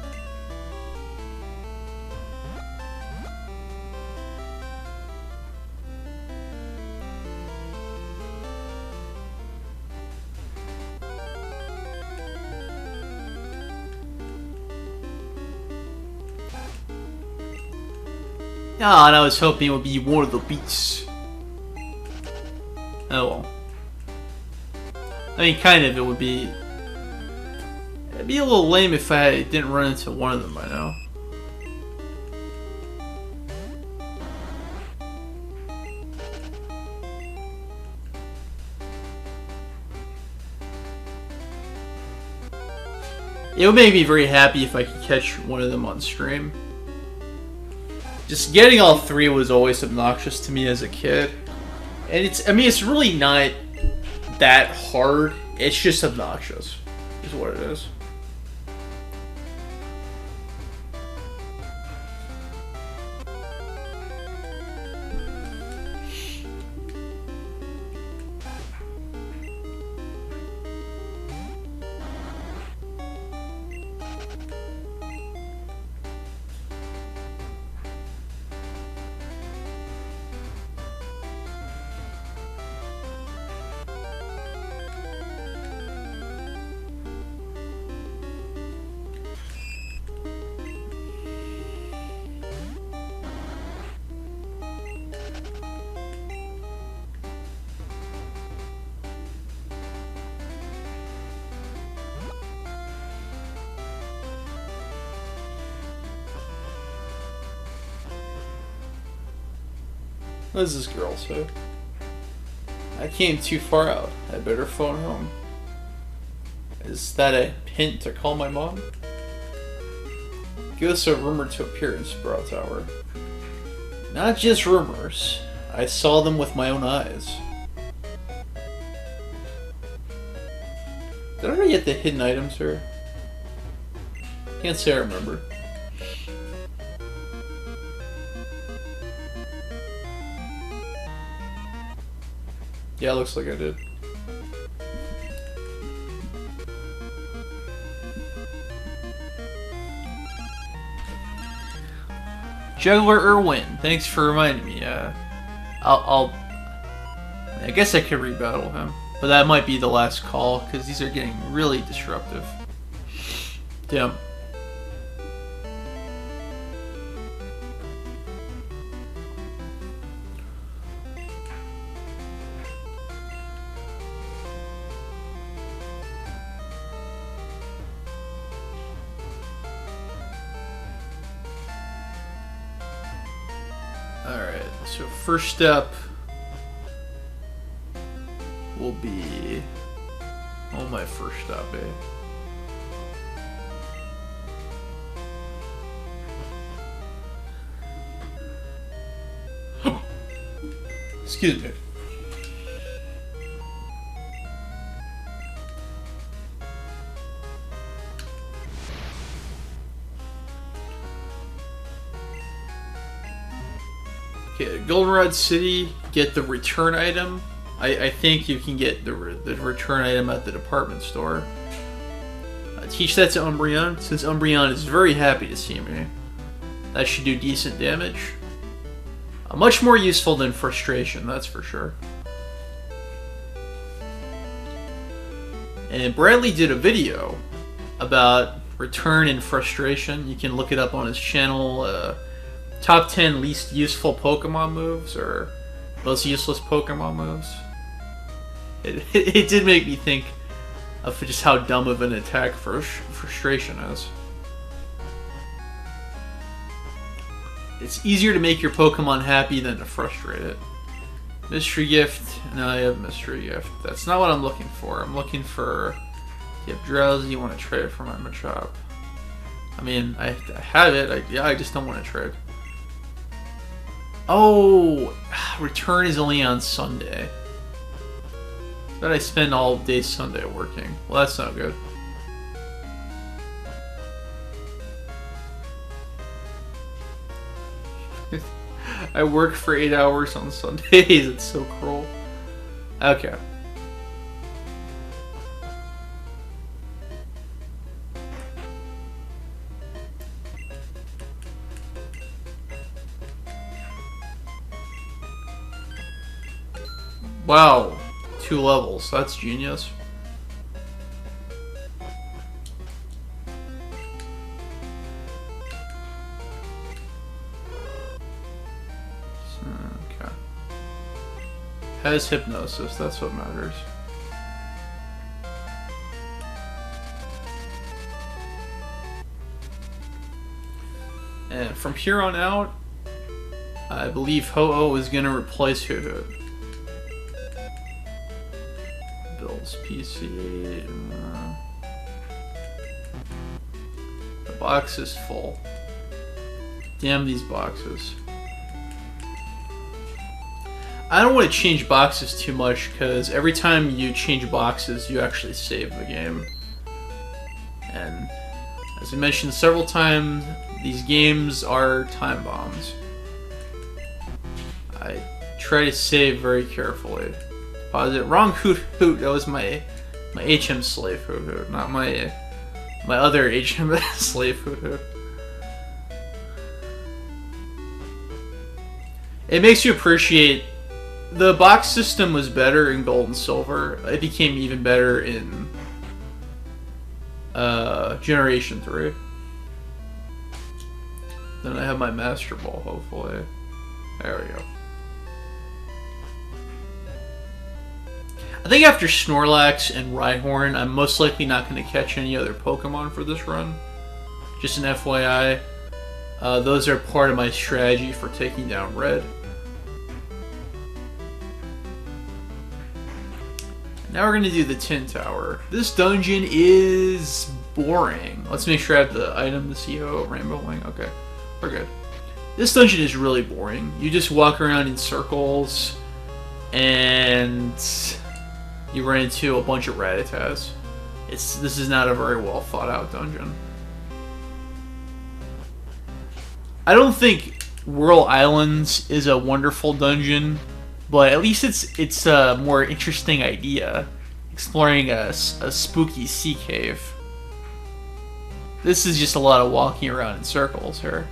[SPEAKER 1] Ah, and I was hoping it would be one of the beats. Oh well. I mean, kind of, it would be... It'd be a little lame if I didn't run into one of them by now. It would make me very happy if I could catch one of them on stream. Just getting all three was always obnoxious to me as a kid. And it's, I mean, it's really not that hard. It's just obnoxious, is what it is. What does this girl say? I came too far out. I better phone home. Is that a hint to call my mom? Ghosts are rumored to appear in Sprout Tower. Not just rumors. I saw them with my own eyes. Did I already get the hidden items here? Can't say I remember. Yeah, it looks like I did. Juggler Irwin, thanks for reminding me. I guess I could rebattle him, but that might be the last call because these are getting really disruptive. Damn. So first step will be, oh, my first step, Excuse me. Okay, Goldenrod City, get the return item. I think you can get the return item at the department store. Teach that to Umbreon, since Umbreon is very happy to see me. That should do decent damage. Much more useful than Frustration, that's for sure. And Bradley did a video about Return and Frustration. You can look it up on his channel. Top 10 least useful Pokemon moves, or most useless Pokemon moves. It did make me think of just how dumb of an attack Frustration is. It's easier to make your Pokemon happy than to frustrate it. Mystery Gift. No, I have Mystery Gift. That's not what I'm looking for. I'm looking for... You have Drowsy, you want to trade it for my Machop. I mean, I have it. Yeah, I just don't want to trade. Oh, return is only on Sunday. But I spend all day Sunday working. Well, that's not good. I work for 8 hours on Sundays. It's so cruel. Okay. Wow. 2 levels. That's genius. Okay. Has hypnosis. That's what matters. And from here on out, I believe Ho-Oh is going to replace Hoot-Hoot. Bill's PC. The box is full. Damn these boxes. I don't want to change boxes too much because every time you change boxes, you actually save the game. And as I mentioned several times, these games are time bombs. I try to save very carefully. Pause it. Wrong Hoot Hoot. That was my HM slave Hoot Hoot, not my other HM slave Hoot Hoot. It makes you appreciate the box system was better in Gold and Silver. It became even better in Generation 3. Then I have my Master Ball, hopefully. There we go. I think after Snorlax and Rhyhorn, I'm most likely not going to catch any other Pokemon for this run. Just an FYI. Those are part of my strategy for taking down Red. Now we're going to do the Tin Tower. This dungeon is boring. Let's make sure I have the item, the CO Rainbow Wing. Okay, we're good. This dungeon is really boring. You just walk around in circles, and you run into a bunch of Rattatas. This is not a very well thought out dungeon. I don't think Whirl Islands is a wonderful dungeon, but at least it's a more interesting idea, exploring a spooky sea cave. This is just a lot of walking around in circles here.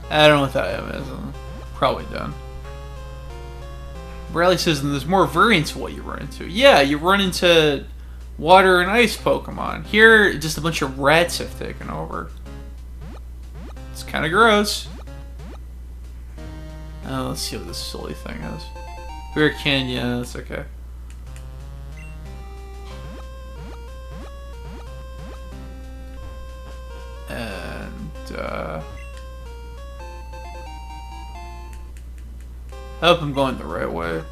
[SPEAKER 1] I don't know what that item is. I'm probably done. Bradley says there's more variants of what you run into. Yeah, you run into water and ice Pokemon. Here, just a bunch of rats have taken over. It's kind of gross. Let's see what this silly thing is. Bear Canyon, that's okay. And, I hope I'm going the right way.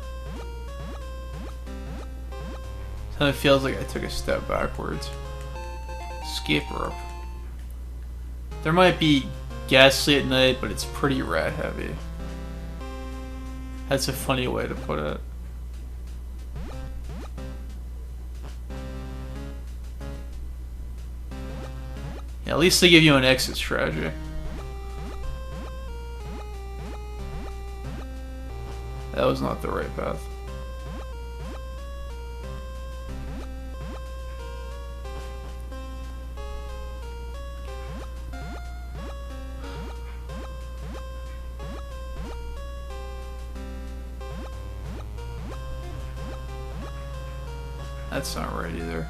[SPEAKER 1] It feels like I took a step backwards. Escape rope. There might be Ghastly at night, but it's pretty rat heavy. That's a funny way to put it. Yeah, at least they give you an exit strategy. That was not the right path. That's not right either.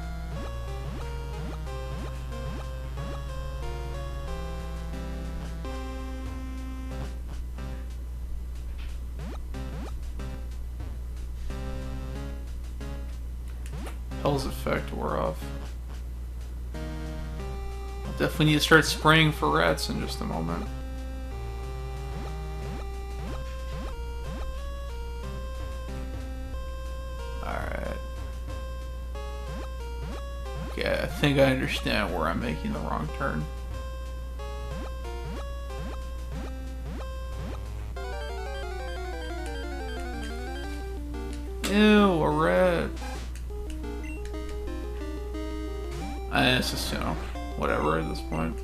[SPEAKER 1] Hell's effect wore off. I'll definitely need to start spraying for rats in just a moment. Alright. Okay, I think I understand where I'm making the wrong turn. Ew, a rat. It's just, you know, whatever at this point.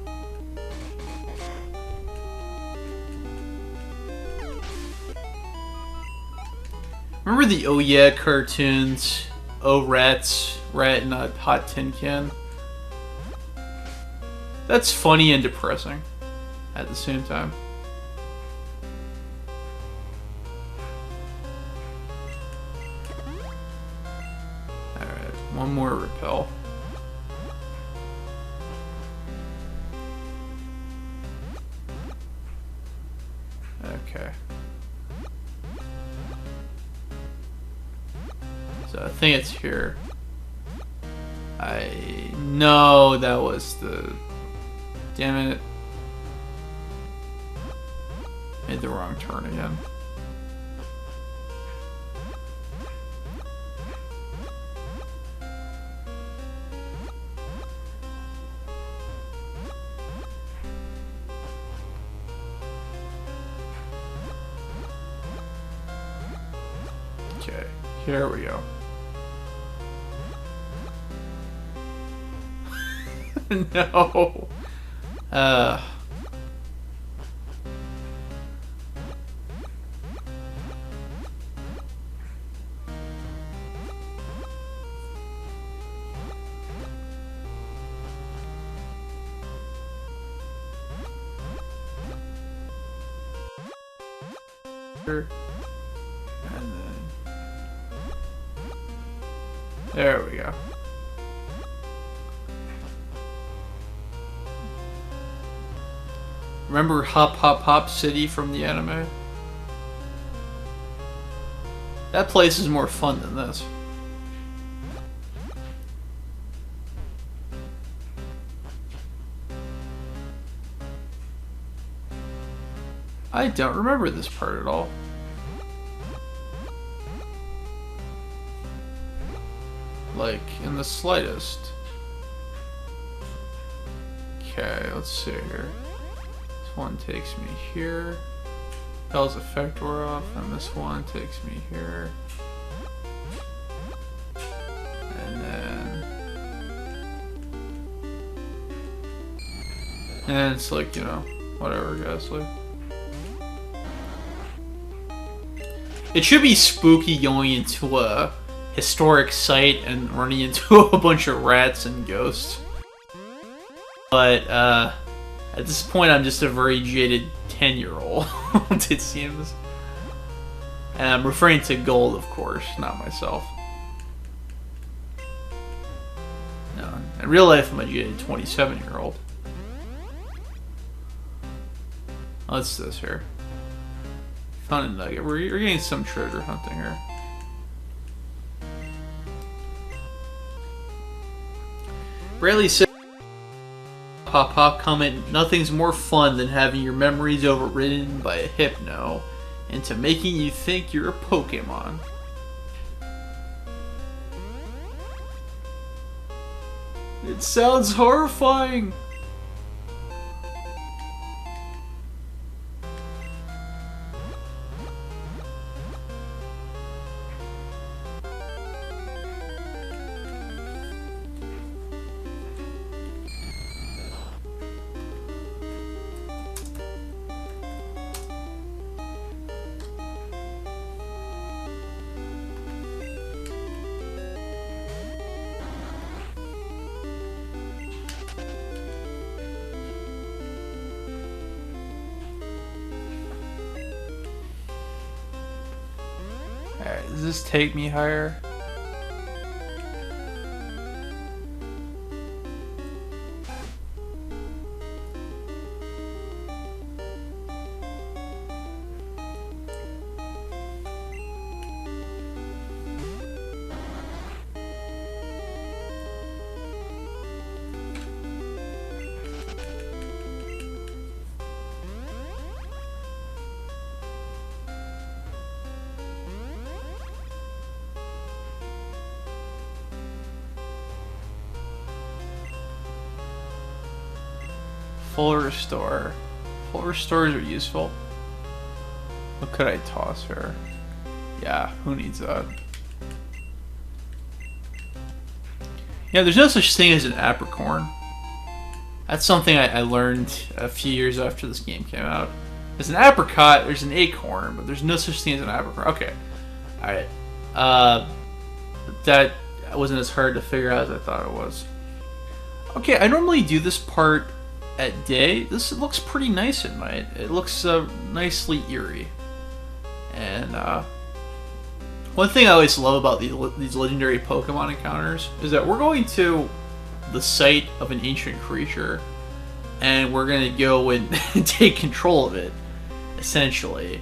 [SPEAKER 1] Remember the Oh Yeah cartoons? Oh Rats, Rat in a Hot Tin Can? That's funny and depressing at the same time. Alright, one more repel. Okay. So I think it's here. I know that was the... Damn it. Made the wrong turn again. Okay, here we go. No. And then there we go. Remember Hop Hop Hop City from the anime? That place is more fun than this. I don't remember this part at all. Like, in the slightest. Okay, let's see here. This one takes me here. Hell's effect wore off, and this one takes me here. And then... And it's like, you know, whatever, guys. Like, it should be spooky going into a historic site and running into a bunch of rats and ghosts. But, at this point, I'm just a very jaded 10-year-old, it seems. And I'm referring to Gold, of course, not myself. No, in real life, I'm a jaded 27-year-old. What's this here? Found a nugget. We're getting some treasure hunting here. Bradley said, Pop Pop comment, nothing's more fun than having your memories overridden by a hypno into making you think you're a Pokemon. It sounds horrifying! Alright, does this take me higher? Full restore. Full restores are useful. What could I toss her? Yeah, who needs that? Yeah, there's no such thing as an apricorn. That's something I learned a few years after this game came out. There's an apricot, there's an acorn, but there's no such thing as an apricorn. Okay. Alright. That wasn't as hard to figure out as I thought it was. Okay, I normally do this part at day. This looks pretty nice at night. It looks nicely eerie. And one thing I always love about these legendary Pokemon encounters is that we're going to the site of an ancient creature, and we're going to go and take control of it, essentially.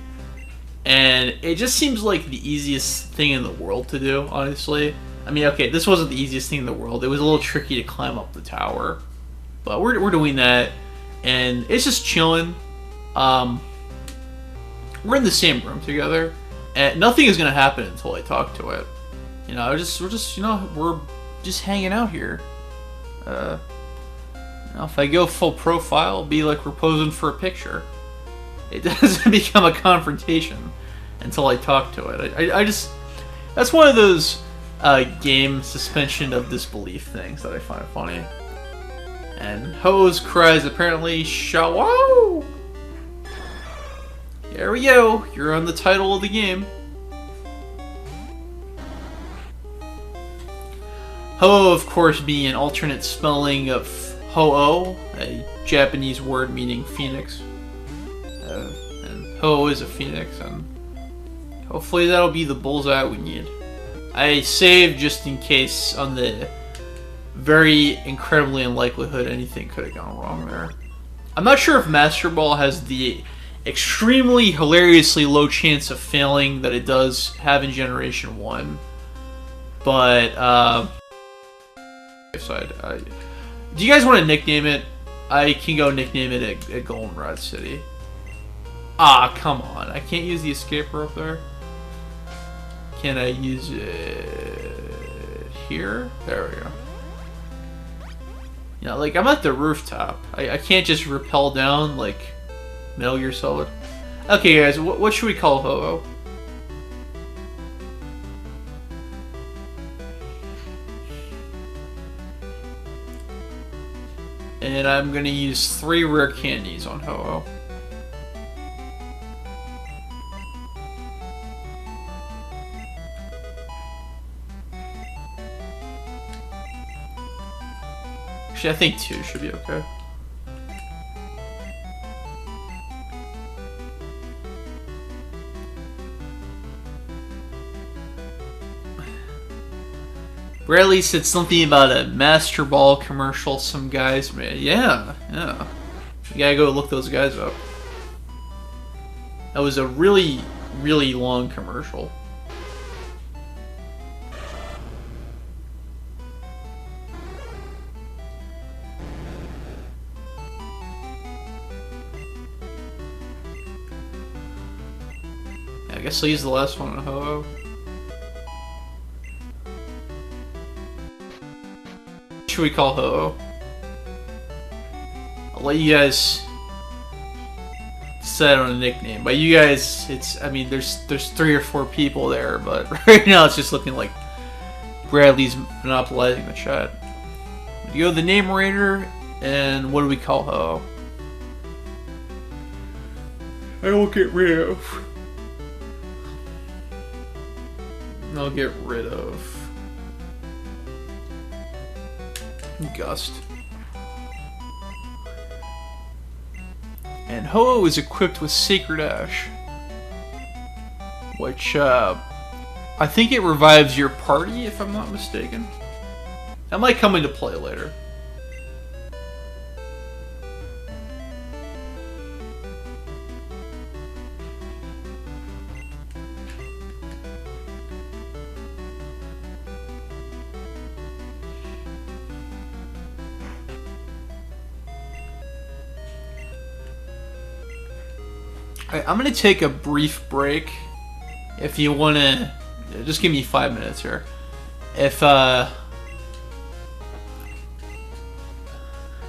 [SPEAKER 1] And it just seems like the easiest thing in the world to do, honestly. I mean, okay, this wasn't the easiest thing in the world. It was a little tricky to climb up the tower. But we're doing that, and it's just chilling. We're in the same room together, and nothing is gonna happen until I talk to it. You know, we're just hanging out here. You know, if I go full profile, it'll be like we're posing for a picture. It doesn't become a confrontation until I talk to it. I just, that's one of those game suspension of disbelief things that I find funny. And Ho's cries apparently "Shawow!" There we go. You're on the title of the game. Ho, of course, being an alternate spelling of Ho-Oh, a Japanese word meaning phoenix. And Ho is a phoenix, and hopefully that'll be the bullseye we need. I saved just in case on the very incredibly unlikelihood anything could have gone wrong there. I'm not sure if Master Ball has the extremely hilariously low chance of failing that it does have in Generation 1. But, do you guys want to nickname it? I can go nickname it at Goldenrod City. Ah, come on. I can't use the escape rope there. Can I use it here? There we go. You know, like, I'm at the rooftop. I can't just rappel down like Metal Gear Solid. Okay, guys, what should we call Ho-Oh? And I'm gonna use 3 rare candies on Ho-Oh. Actually, I think 2 should be okay. Bradley said something about a Master Ball commercial some guys made. Yeah. You gotta go look those guys up. That was a really, really long commercial. I guess I'll use the last one on Ho-Oh. What should we call Ho-Oh? I'll let you guys decide on a nickname. By you guys, it's, I mean, there's 3 or 4 people there, but right now it's just looking like Bradley's monopolizing the chat. You go to the name raider, and what do we call Ho-Oh? I will get rid of. I'll get rid of Gust. And Ho-Oh is equipped with Sacred Ash, which I think it revives your party, if I'm not mistaken. That might come into play later. I'm gonna take a brief break. If you wanna, just give me 5 minutes here. If oh,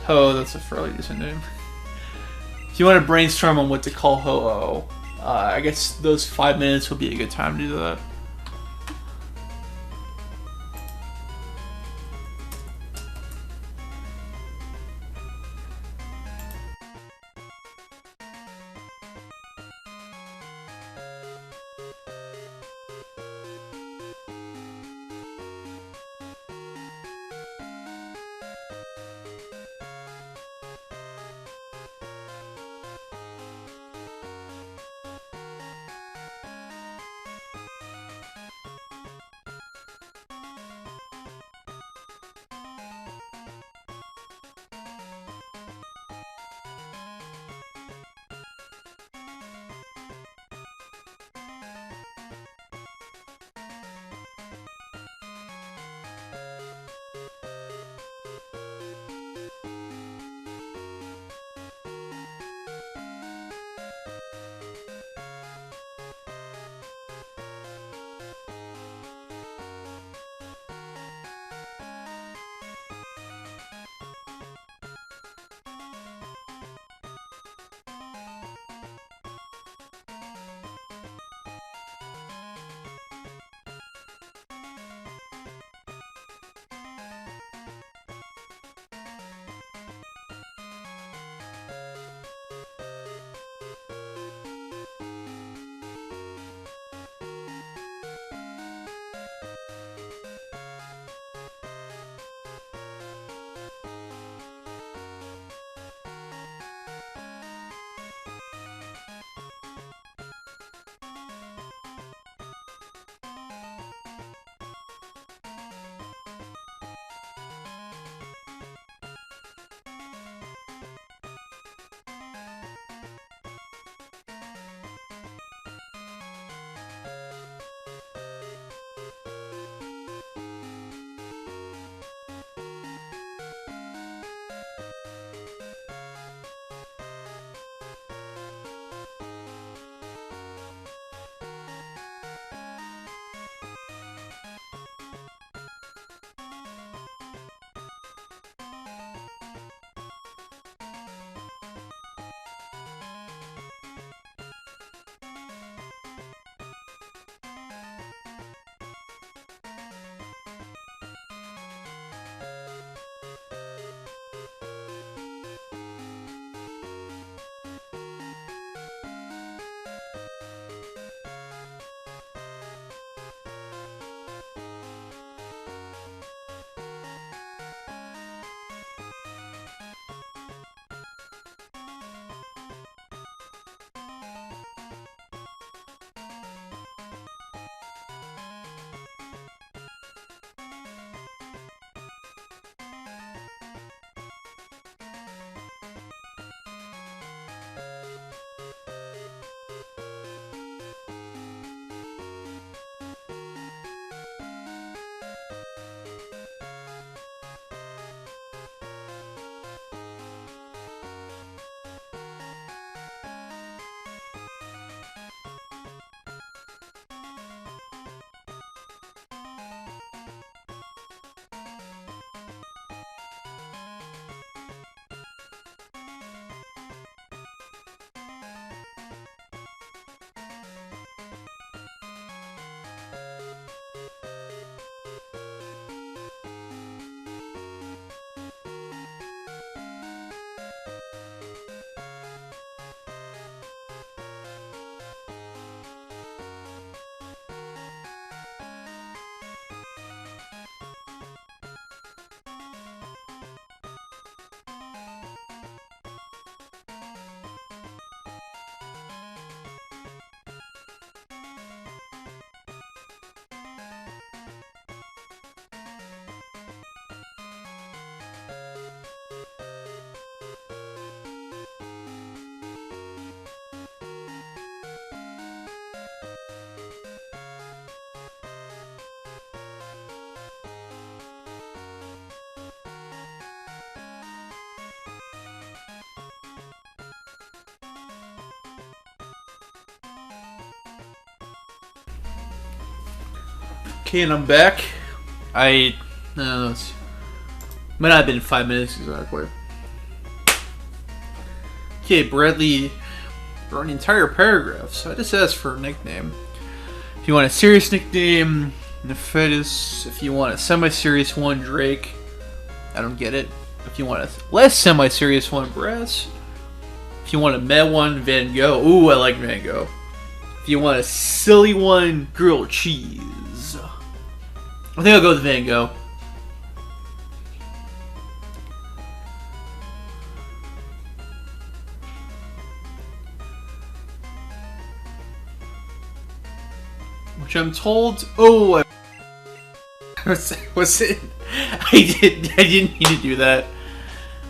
[SPEAKER 1] that's a fairly decent name. if you want to brainstorm on what to call Ho-Oh, I guess those 5 minutes will be a good time to do that. Okay, and I'm back. I don't know, might not have been 5 minutes exactly. Okay, Bradley wrote an entire paragraph, so I just asked for a nickname. If you want a serious nickname, Nephidus. If you want a semi-serious one, Drake. I don't get it. If you want a less semi-serious one, Brass. If you want a meh one, Van Gogh. Ooh, I like Van Gogh. If you want a silly one, grilled cheese. I think I'll go with Van Gogh. Which I'm told. Oh, was it? I didn't mean to do that.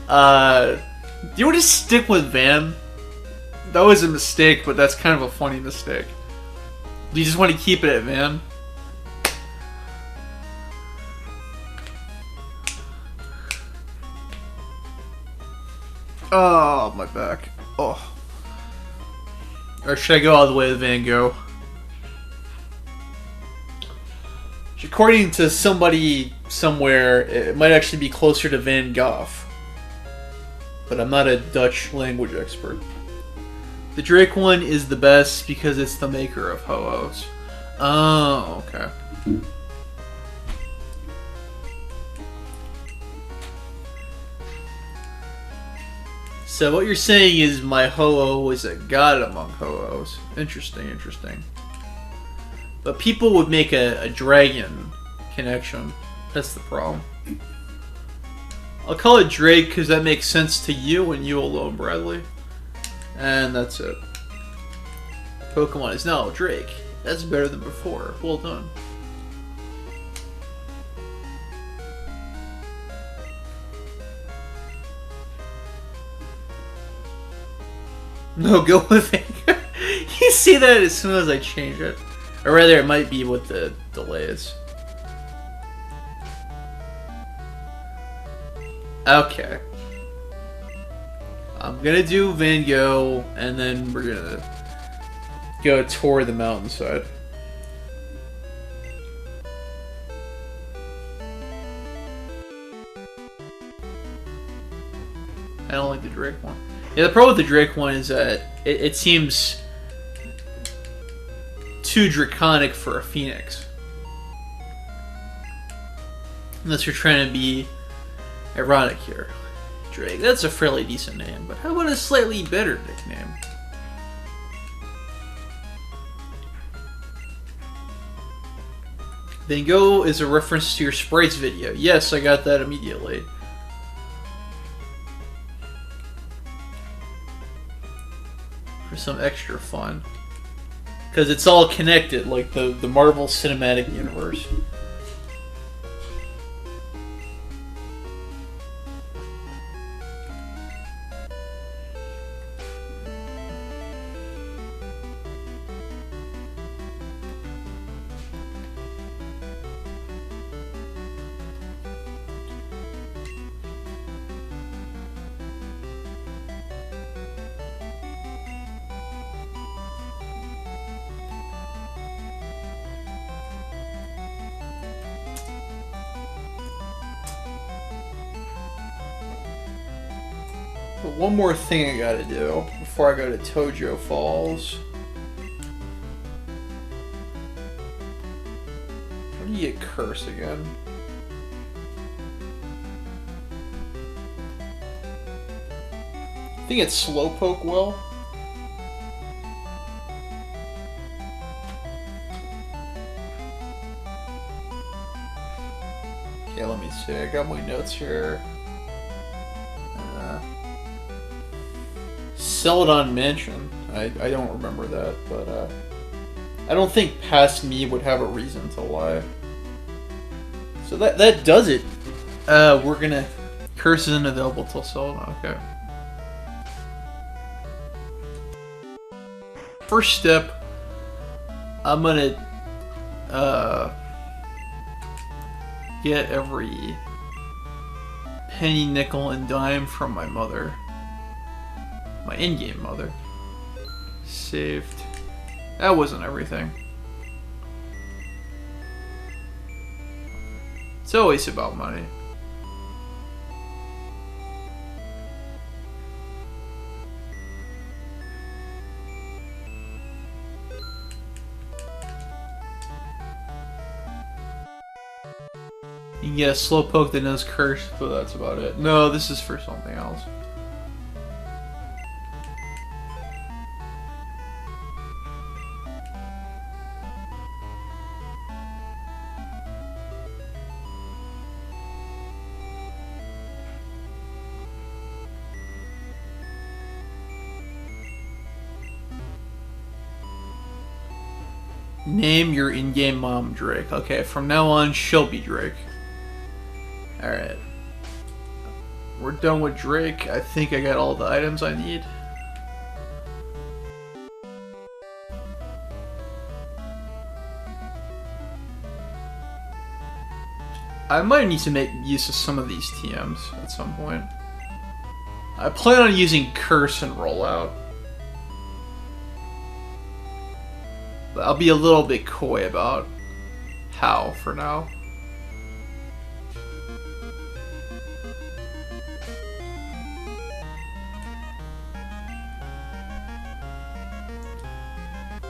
[SPEAKER 1] Do you want to stick with Van? That was a mistake, but that's kind of a funny mistake. Do you just want to keep it at Van? Oh, my back. Oh. Or should I go all the way to Van Gogh? According to somebody somewhere, it might actually be closer to Van Gogh. But I'm not a Dutch language expert. The Drake one is the best because it's the maker of Ho-Ohs. Oh, okay. So what you're saying is my Ho-Oh is a god among Ho-Ohs. Interesting, interesting. But people would make a dragon connection. That's the problem. I'll call it Drake because that makes sense to you and you alone, Bradley. And that's it. Pokemon is now Drake. That's better than before. Well done. No, go with it. You see that as soon as I change it. Or rather, it might be with the delays. Okay. I'm gonna do Van Gogh, and then we're gonna go tour the mountainside. I don't like the Drake one. Yeah, the problem with the Drake one is that it seems too draconic for a phoenix. Unless you're trying to be ironic here. Drake, that's a fairly decent name, but how about a slightly better nickname? Van Gogh is a reference to your Sprites video. Yes, I got that immediately. For some extra fun. Because it's all connected, like the Marvel Cinematic Universe. But one more thing I gotta do before I go to Tojo Falls. How do you curse again? I think it's Slowpoke Well. Okay, let me see. I got my notes here. Celadon Mansion. I don't remember that, but I don't think past me would have a reason to lie. So that does it. We're gonna curse isn't available till Celadon. Okay. First step, I'm gonna get every penny, nickel, and dime from my mother. My in-game mother. Saved. That wasn't everything. It's always about money. You can get a Slowpoke that knows Curse, but that's about it. No, this is for something else. Name your in-game mom Drake. Okay, from now on, she'll be Drake. Alright. We're done with Drake. I think I got all the items I need. I might need to make use of some of these TMs at some point. I plan on using Curse and Rollout. But I'll be a little bit coy about how for now.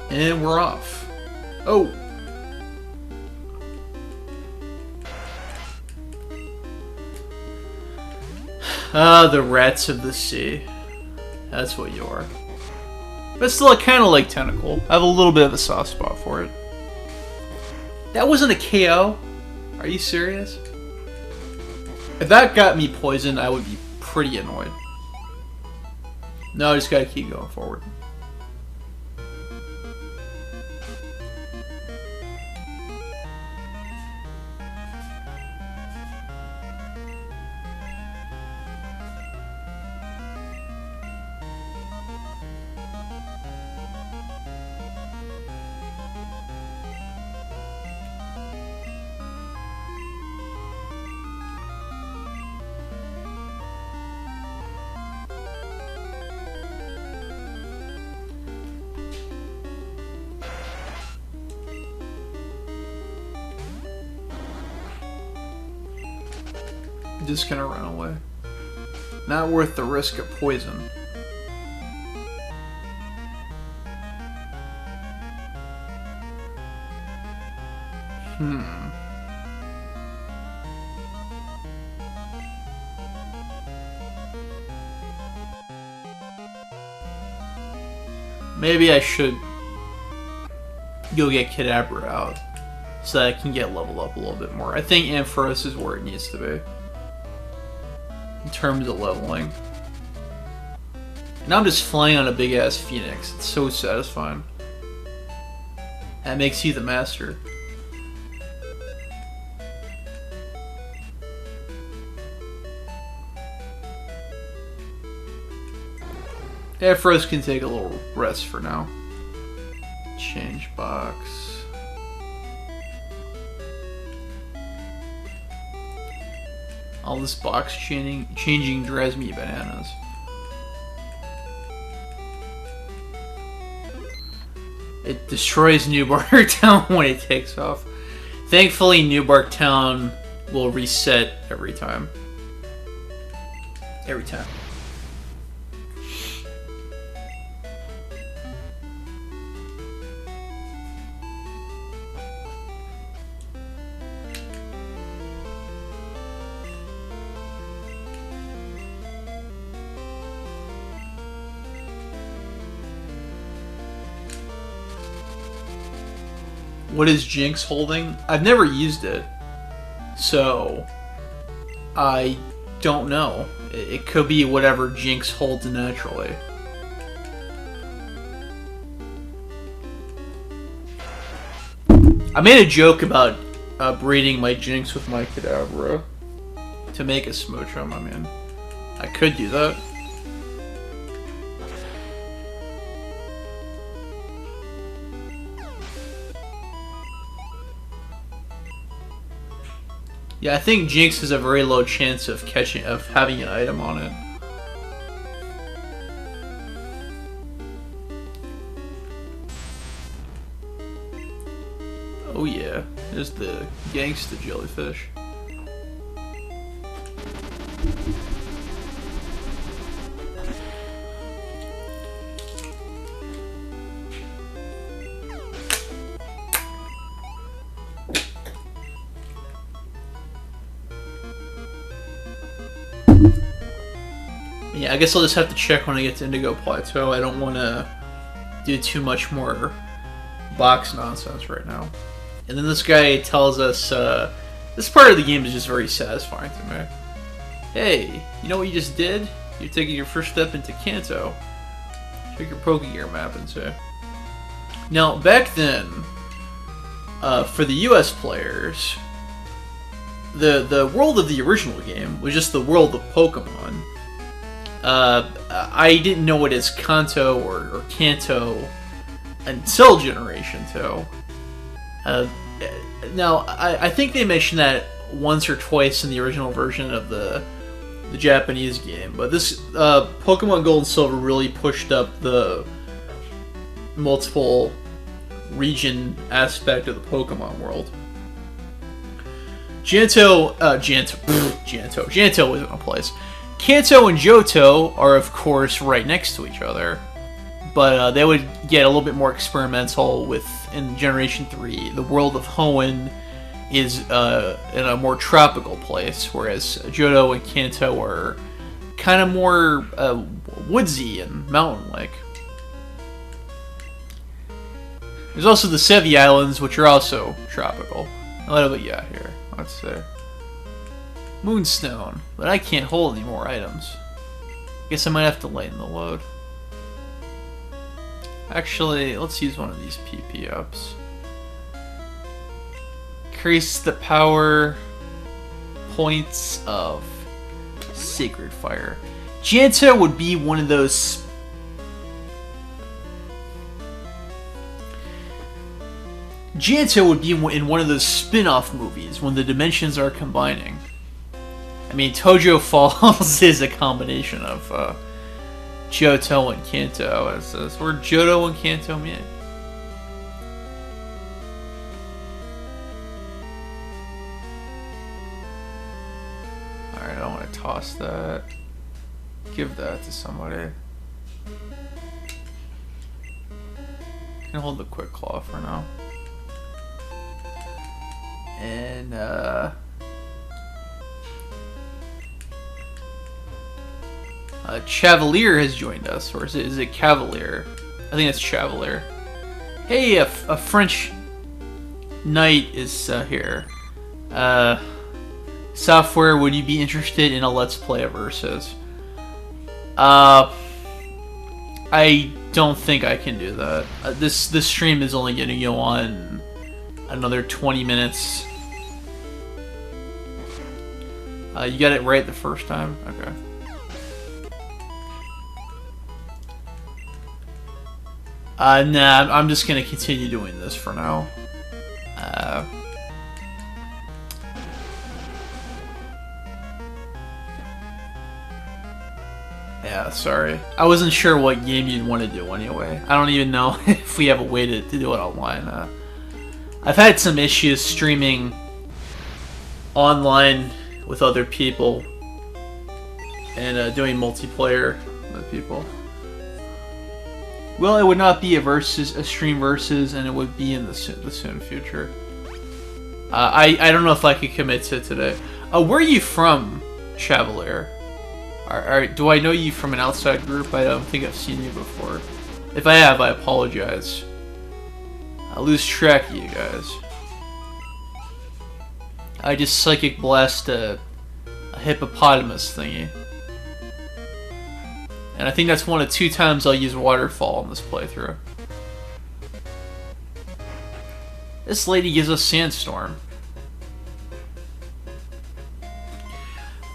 [SPEAKER 1] And we're off. Oh! Ah, the rats of the sea. That's what you are. But still, I kind of like Tentacle. I have a little bit of a soft spot for it. That wasn't a KO? Are you serious? If that got me poisoned, I would be pretty annoyed. No, I just gotta keep going forward. Just gonna run away. Not worth the risk of poison. Maybe I should go get Kadabra out so that I can get leveled up a little bit more. I think Ampharos is where it needs to be in terms of leveling. And I'm just flying on a big ass Phoenix. It's so satisfying. That makes you the master. Ampharos can take a little rest for now. Change box. All this box changing drives me bananas. It destroys New Bark Town when it takes off. Thankfully, New Bark Town will reset every time. Every time. What is Jinx holding? I've never used it, so I don't know. It could be whatever Jinx holds naturally. I made a joke about breeding my Jinx with my Kadabra to make a Smoochum. I mean, I could do that. Yeah, I think Jinx has a very low chance of having an item on it. Oh yeah, there's the gangsta jellyfish. Yeah, I guess I'll just have to check when I get to Indigo Plateau. I don't want to do too much more box nonsense right now. And then this guy tells us, this part of the game is just very satisfying to me. Hey, you know what you just did? You're taking your first step into Kanto. Check your Pokegear map and say. Now, back then, for the US players, the world of the original game was just the world of Pokemon. I didn't know it as Kanto or Kanto until Generation 2. Now, I think they mentioned that once or twice in the original version of the Japanese game, but this Pokemon Gold and Silver really pushed up the multiple region aspect of the Pokemon world. Johto isn't a place. Kanto and Johto are, of course, right next to each other, but they would get a little bit more experimental with, in Generation 3, the world of Hoenn is in a more tropical place, whereas Johto and Kanto are kind of more woodsy and mountain-like. There's also the Sevi Islands, which are also tropical. What have we got here? Let's see. Moonstone, but I can't hold any more items. Guess I might have to lighten the load. Actually, let's use one of these PP ups. Increase the power points of Sacred Fire. Johto would be one of those. Johto would be in one of those spin-off movies when the dimensions are combining. I mean, Tojo Falls is a combination of Johto and Kanto. It's where Johto and Kanto meet. Alright, I don't want to toss that. Give that to somebody. Can hold the Quick Claw for now. And Chavalier has joined us, or is it Cavalier? I think it's Chavalier. Hey, a French knight is here. Software, would you be interested in a Let's Play of Versus? I don't think I can do that. This stream is only going to go on another 20 minutes. You got it right the first time? Okay. Nah, I'm just gonna continue doing this for now. Yeah, sorry. I wasn't sure what game you'd want to do anyway. I don't even know if we have a way to do it online. I've had some issues streaming online with other people and doing multiplayer with people. Well, it would not be a stream versus, and it would be in the soon future. I don't know if I could commit to today. Where are you from, Chavalier? Do I know you from an outside group? I don't think I've seen you before. If I have, I apologize. I lose track of you guys. I just Psychic Blast a hippopotamus thingy. And I think that's one of 2 times I'll use Waterfall in this playthrough. This lady gives us Sandstorm.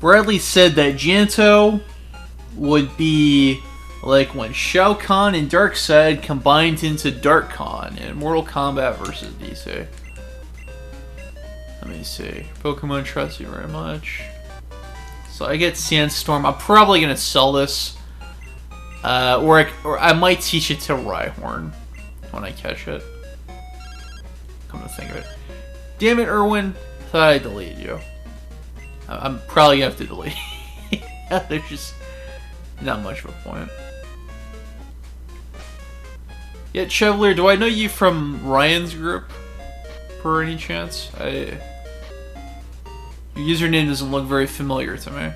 [SPEAKER 1] Bradley said that Johto would be like when Shao Kahn and Darkseid combined into Dark Khan in Mortal Kombat vs. DC. Let me see. Pokemon trust you very much. So I get Sandstorm. I'm probably going to sell this. Or I might teach it to Rhyhorn when I catch it. Come to think of it. Damn it, Erwin. Thought I deleted you. I'm probably going to have to delete you. There's just not much of a point. Yeah, Chevalier, do I know you from Ryan's group? Per any chance? Your username doesn't look very familiar to me.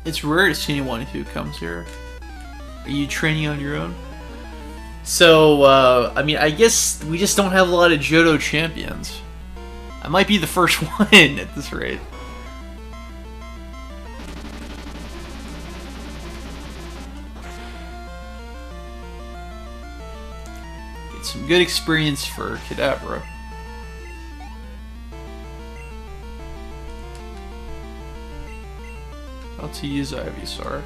[SPEAKER 1] it's rare to see anyone who comes here. Are you training on your own? So, I mean, I guess we just don't have a lot of Johto champions. I might be the first one at this rate. Get some good experience for Kadabra. How to use Ivysaur.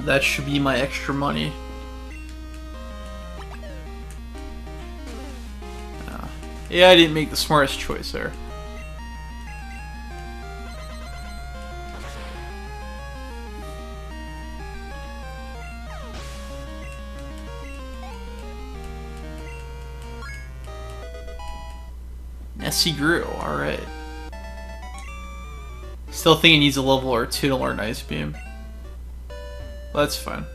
[SPEAKER 1] That should be my extra money. Yeah, I didn't make the smartest choice there. Nessie grew, alright. Still think it needs a level or two to learn Ice Beam. Well, that's fine.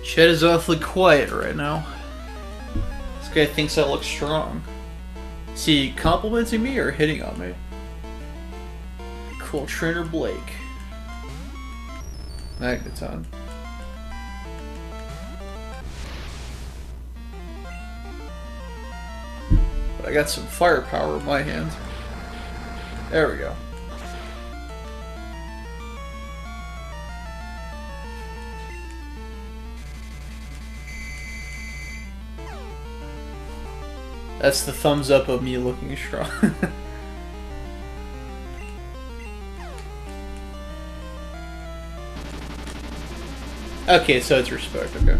[SPEAKER 1] Chet is awfully quiet right now. This guy thinks I look strong. Is he complimenting me or hitting on me? Cool, Trainer Blake. Magneton. But I got some firepower in my hand. There we go. That's the thumbs up of me looking strong. Okay, so it's respect, okay.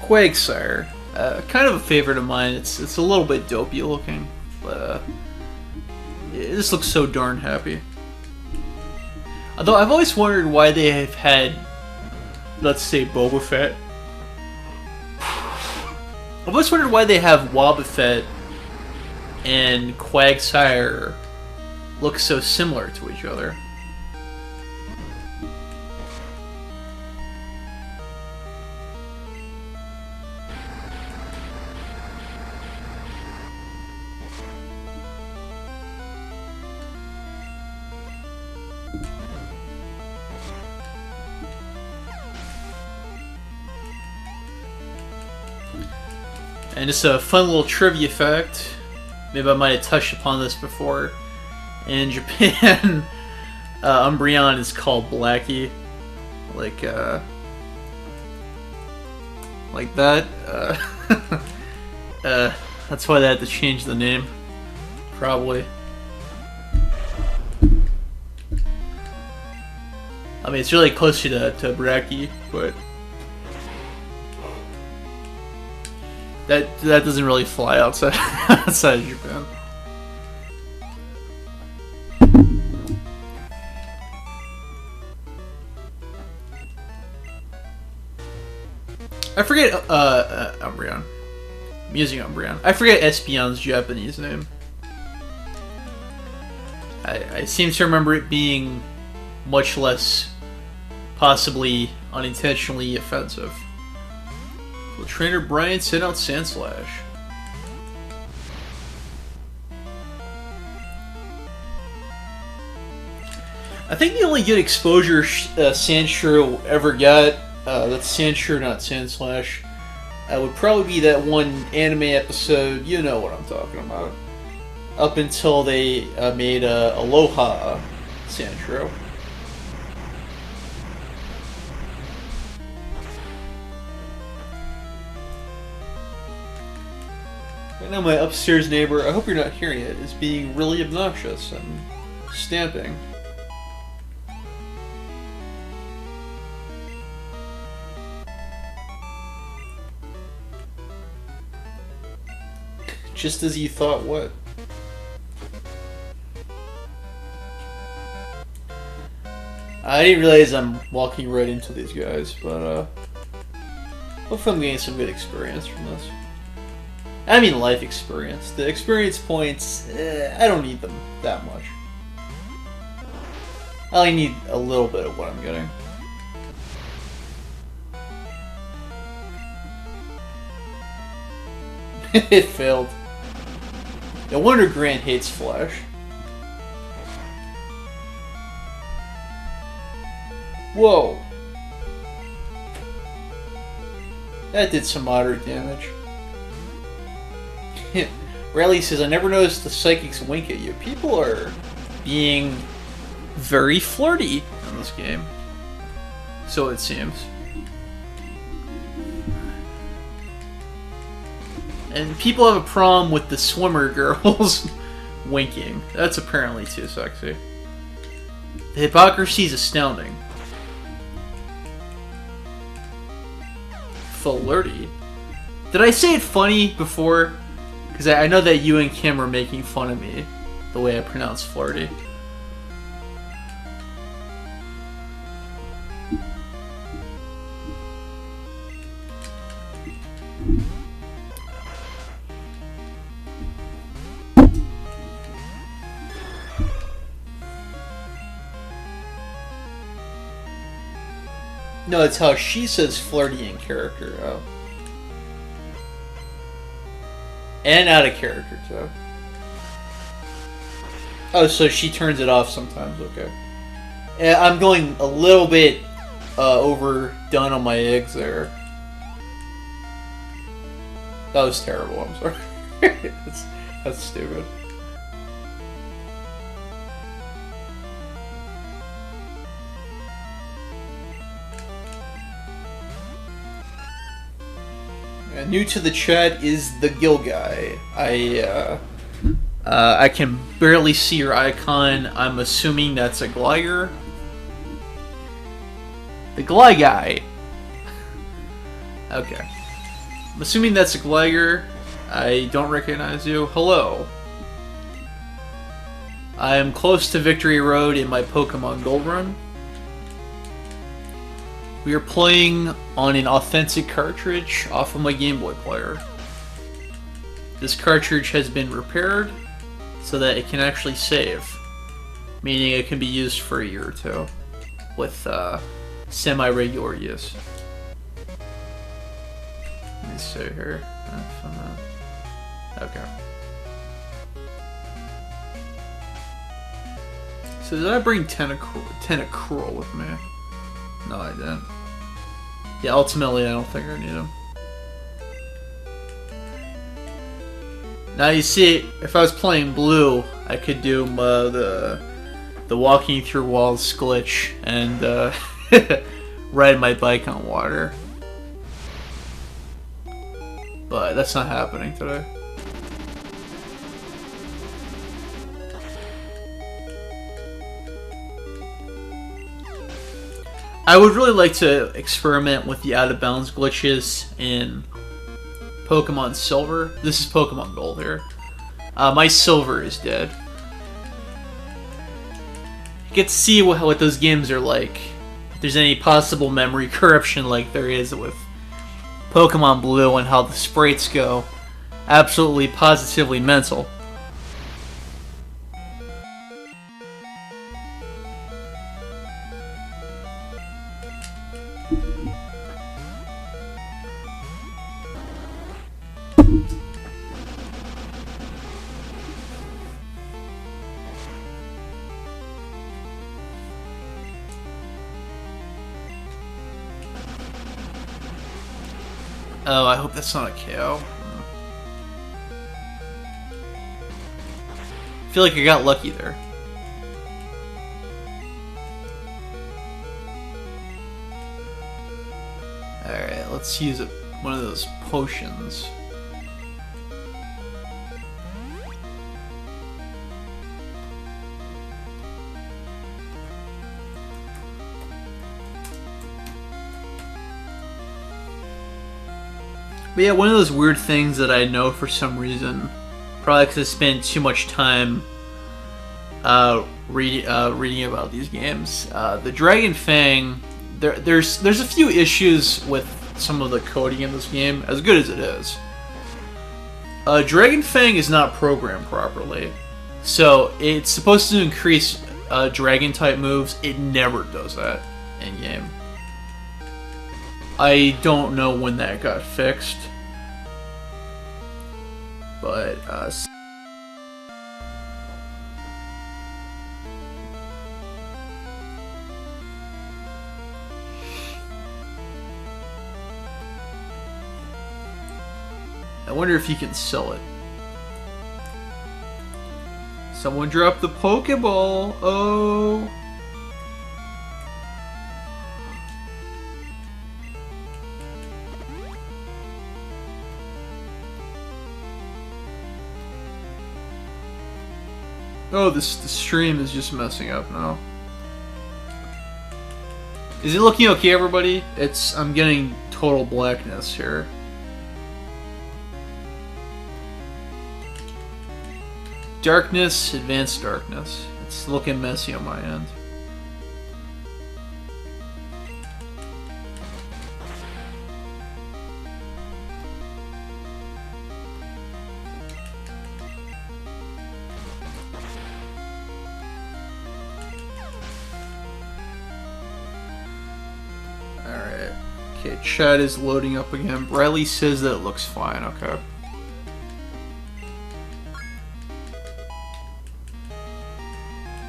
[SPEAKER 1] Quagsire, kind of a favorite of mine. It's a little bit dopey looking, but it just looks so darn happy. Although I've always wondered why they have had, let's say, Boba Fett. I've always wondered why they have Wobbuffet and Quagsire look so similar to each other. And just a fun little trivia fact, maybe I might have touched upon this before. In Japan, Umbreon is called Blackie, like that. That's why they had to change the name, probably. I mean, it's really closer to Bracky, but that doesn't really fly outside outside of Japan. I forget Umbreon. I'm using Umbreon. I forget Espeon's Japanese name. I seem to remember it being much less, possibly unintentionally offensive. Will Trainer Brian send out Sandslash? I think the only good exposure Sandshrew ever got, that's Sandshrew, not Sandslash, would probably be that one anime episode, you know what I'm talking about. Up until they made Aloha Sandshrew. Right now my upstairs neighbor, I hope you're not hearing it, is being really obnoxious and stamping. Just as you thought, what? I didn't realize I'm walking right into these guys, but hopefully I'm getting some good experience from this. I mean life experience. The experience points, I don't need them that much. I only need a little bit of what I'm getting. It failed. No wonder Grant hates Flash. Whoa. That did some moderate damage. Raleigh says, I never noticed the psychics wink at you. People are being very flirty in this game. So it seems. And people have a problem with the swimmer girls winking. That's apparently too sexy. The hypocrisy is astounding. Flirty. Did I say it funny before? Because I know that you and Kim are making fun of me the way I pronounce flirty. No, it's how she says flirty in character. Oh. And out of character, too. Oh, so she turns it off sometimes, okay. Yeah, I'm going a little bit overdone on my eggs there. That was terrible, I'm sorry. That's stupid. New to the chat is the Gill guy. I can barely see your icon. I'm assuming that's a Glider. The Gly guy. Okay. I'm assuming that's a Glider. I don't recognize you. Hello. I am close to Victory Road in my Pokemon Gold run. We are playing on an authentic cartridge off of my Game Boy player. This cartridge has been repaired so that it can actually save, meaning it can be used for a year or two with semi-regular use. Let me see here. Okay. So did I bring Tentacruel with me? No, I didn't. Yeah, ultimately, I don't think I need him. Now you see, if I was playing blue, I could do the walking through walls glitch and ride my bike on water. But that's not happening today. I would really like to experiment with the out-of-bounds glitches in Pokemon Silver. This is Pokemon Gold here. My Silver is dead. You get to see what those games are like. If there's any possible memory corruption like there is with Pokemon Blue and how the sprites go. Absolutely, positively mental. Oh, I hope that's not a KO. I feel like I got lucky there. Alright, let's use one of those potions. But yeah, one of those weird things that I know for some reason, probably because I spent too much time reading about these games. The Dragon Fang, there's a few issues with some of the coding in this game, as good as it is. Dragon Fang is not programmed properly, so it's supposed to increase dragon type moves. It never does that in game. I don't know when that got fixed, but I wonder if you can sell it. Someone dropped the Pokeball. Oh. Oh, the stream is just messing up now. Is it looking okay, everybody? I'm getting total blackness here. Darkness, advanced darkness. It's looking messy on my end. Alright. Okay, chat is loading up again. Bradley says that it looks fine, okay.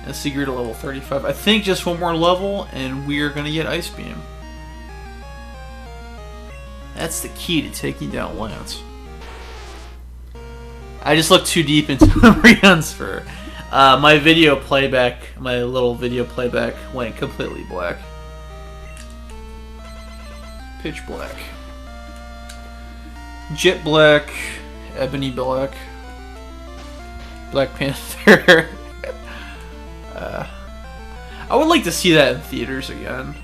[SPEAKER 1] A secret to level 35. I think just one more level and we are gonna get Ice Beam. That's the key to taking down Lance. I just looked too deep into Rion's fur. My video playback, my little video playback went completely black. Pitch black. Jet black. Ebony black. Black Panther. I would like to see that in theaters again,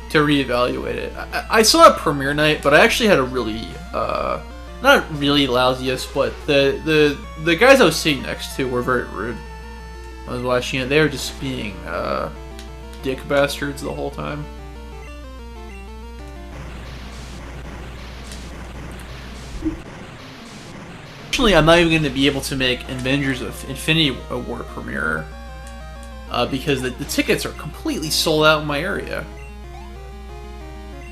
[SPEAKER 1] to reevaluate it. I saw it premiere night, but I actually had a really, not really lousiest, but the guys I was sitting next to were very rude. I was watching it, they were just being, dick bastards the whole time. Actually, I'm not even going to be able to make Avengers of Infinity War premiere. Because the tickets are completely sold out in my area.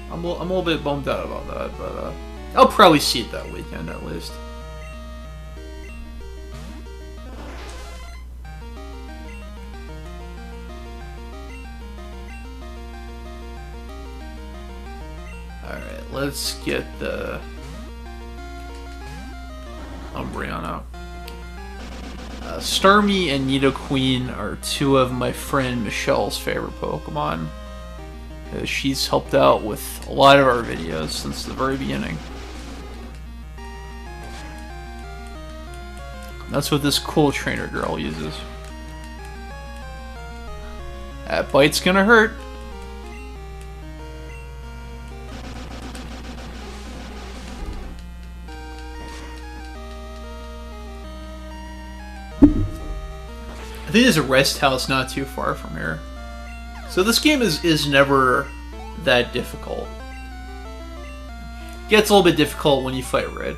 [SPEAKER 1] I'm a little bit bummed out about that, but I'll probably see it that weekend at least. Alright, let's get the Umbreon out. Starmie and Nidoqueen are two of my friend Michelle's favorite Pokemon. She's helped out with a lot of our videos since the very beginning. That's what this cool trainer girl uses. That bite's gonna hurt. I think there's a rest house not too far from here. So this game is never that difficult. It gets a little bit difficult when you fight Red.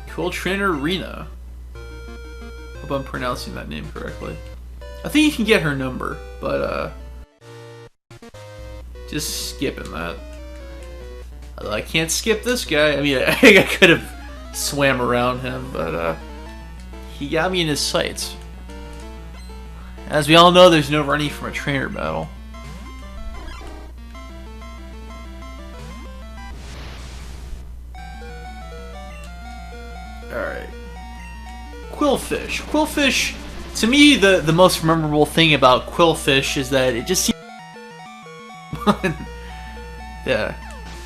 [SPEAKER 1] Cool Trainer Rena. Hope I'm pronouncing that name correctly. I think you can get her number, but just skipping that. Although I can't skip this guy. I mean, I could have swam around him, but he got me in his sights. As we all know, there's no running from a trainer battle. Alright. Quillfish. Quillfish, to me, the most memorable thing about Quillfish is that it just seems... yeah.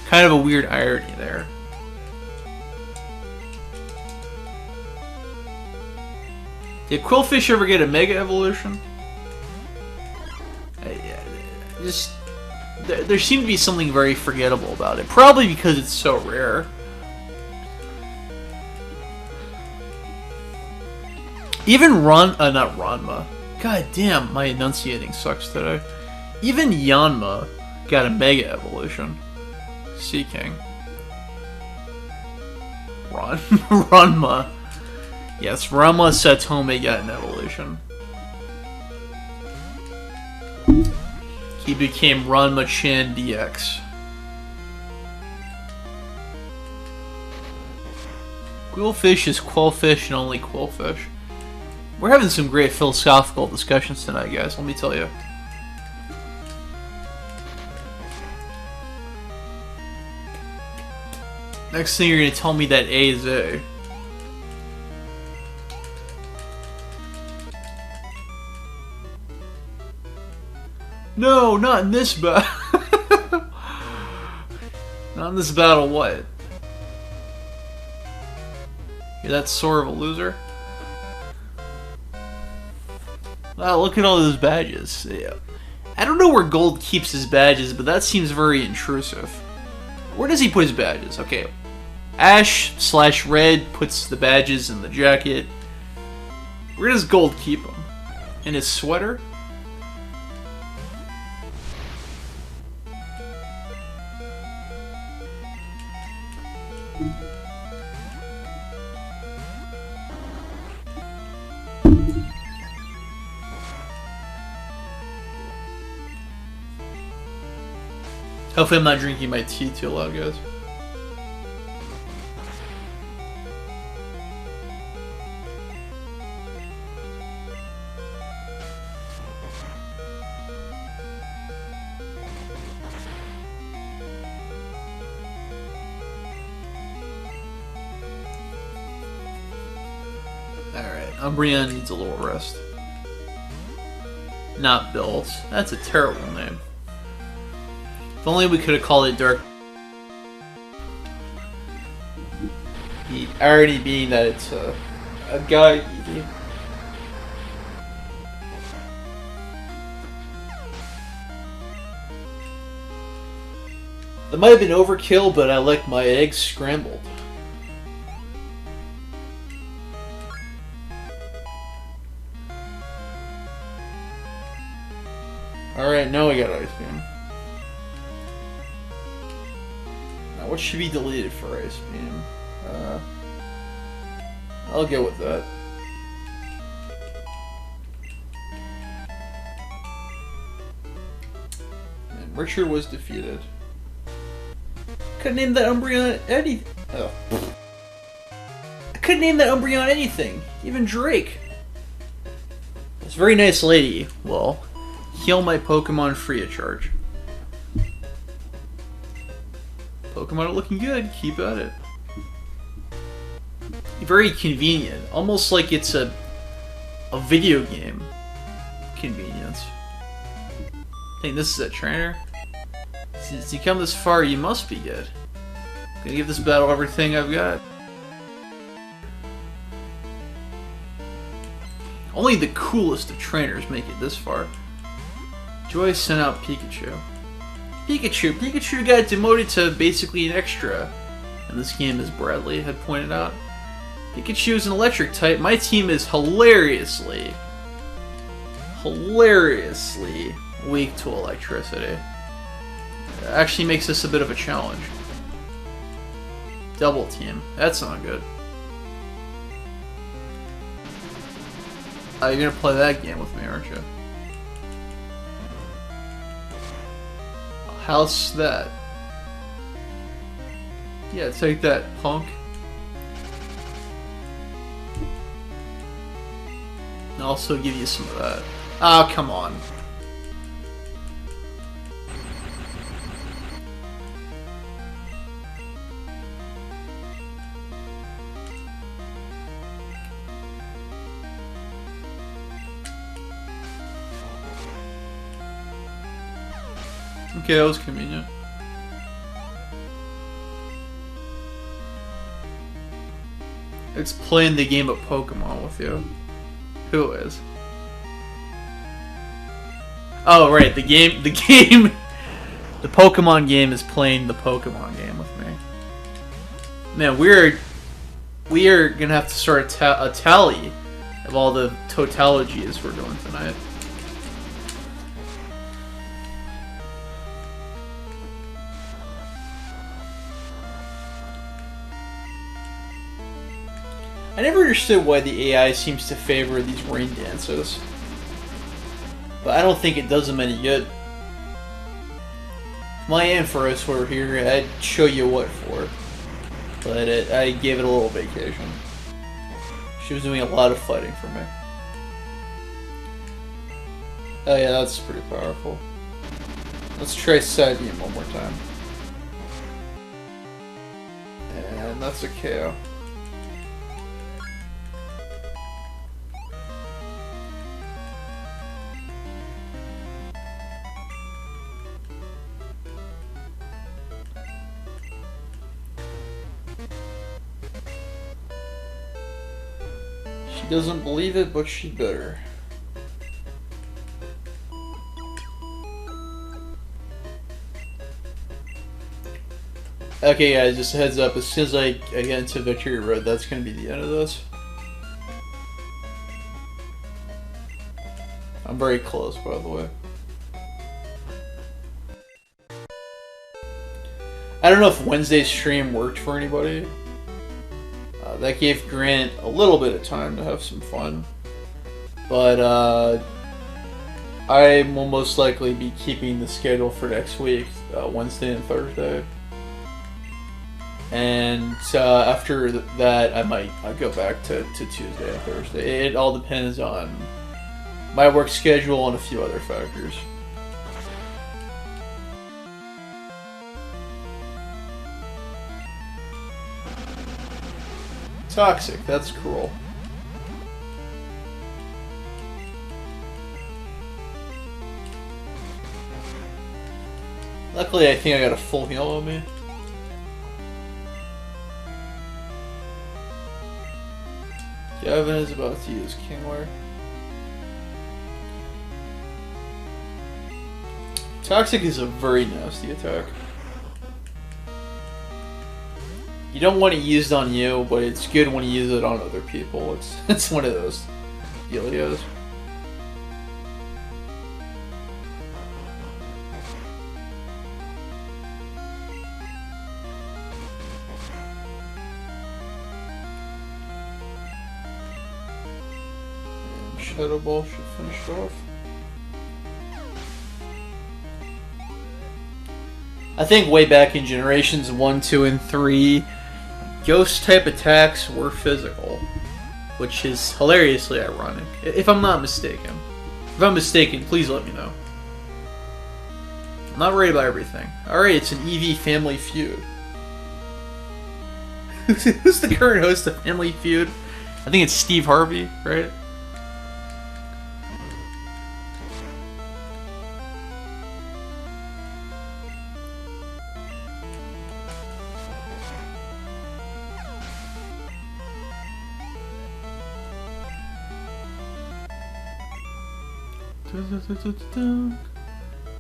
[SPEAKER 1] Kind of a weird irony there. Did Quillfish ever get a Mega Evolution? Just... There seemed to be something very forgettable about it. Probably because it's so rare. Even not Ranma. God damn, my enunciating sucks today. Even Yanma got a Mega Evolution. Sea King. Ranma. Yes, Ranma Satome got an evolution. He became Ranma Chan DX. Quillfish is Quillfish and only Quillfish. We're having some great philosophical discussions tonight, guys, let me tell you. Next thing you're gonna tell me that A is A. No, not in this battle. Not in this battle, what? You're that sort of a loser? Wow, look at all those badges. Yeah. I don't know where Gold keeps his badges, but that seems very intrusive. Where does he put his badges? Okay. Ash/Red puts the badges in the jacket. Where does Gold keep them? In his sweater? Hopefully I'm not drinking my tea too loud, guys. Alright, Umbreon needs a little rest. Not Bills. That's a terrible name. If only we could have called it Dark. The irony being that it's a guy Eevee. That might have been overkill, but I like my eggs scrambled. Alright, now we got Ice Beam. Now what should be deleted for Ice Beam? I'll go with that. And Richard was defeated. Couldn't name that Umbreon anything. Oh. I couldn't name that Umbreon anything. Even Drake. This very nice lady will heal my Pokemon free of charge. Pokemon are looking good. Keep at it. Very convenient. Almost like it's a video game convenience. I think this is a trainer. Since you come this far, you must be good. Gonna give this battle everything I've got. Only the coolest of trainers make it this far. Joy sent out Pikachu. Pikachu got demoted to basically an extra in this game, as Bradley had pointed out. Pikachu is an electric type. My team is hilariously weak to electricity. It actually makes this a bit of a challenge. Double team. That's not good. You're gonna play that game with me, aren't you? How's that? Yeah, take that, punk. And also give you some of that. Oh, come on. Okay, that was convenient. It's playing the game of Pokemon with you. Who is? Oh, right, the Pokemon game is playing the Pokemon game with me. Man, we are gonna have to start a tally of all the tautologies we're doing tonight. I never understood why the AI seems to favor these rain dances. But I don't think it does them any good. If my Ampharos were here, I'd show you what for. But I gave it a little vacation. She was doing a lot of fighting for me. Oh yeah, that's pretty powerful. Let's try Sadium one more time. And that's a KO. She doesn't believe it, but she better. Okay guys, just a heads up, as soon as I get into Victory Road, that's going to be the end of this. I'm very close, by the way. I don't know if Wednesday's stream worked for anybody. That gave Grant a little bit of time to have some fun. But I will most likely be keeping the schedule for next week, Wednesday and Thursday. And after that, I might go back to Tuesday and Thursday. It all depends on my work schedule and a few other factors. Toxic, that's cruel. Luckily, I think I got a full heal on me. Gavin is about to use Kingler. Toxic is a very nasty attack. You don't want it used on you, but it's good when you use it on other people. It's one of those dealios. And Shadow Ball should finish it off. I think way back in Generations 1, 2, and 3, Ghost-type attacks were physical, which is hilariously ironic, if I'm not mistaken. If I'm mistaken, please let me know. I'm not worried about everything. Alright, it's an EV Family Feud. Who's the current host of Family Feud? I think it's Steve Harvey, right?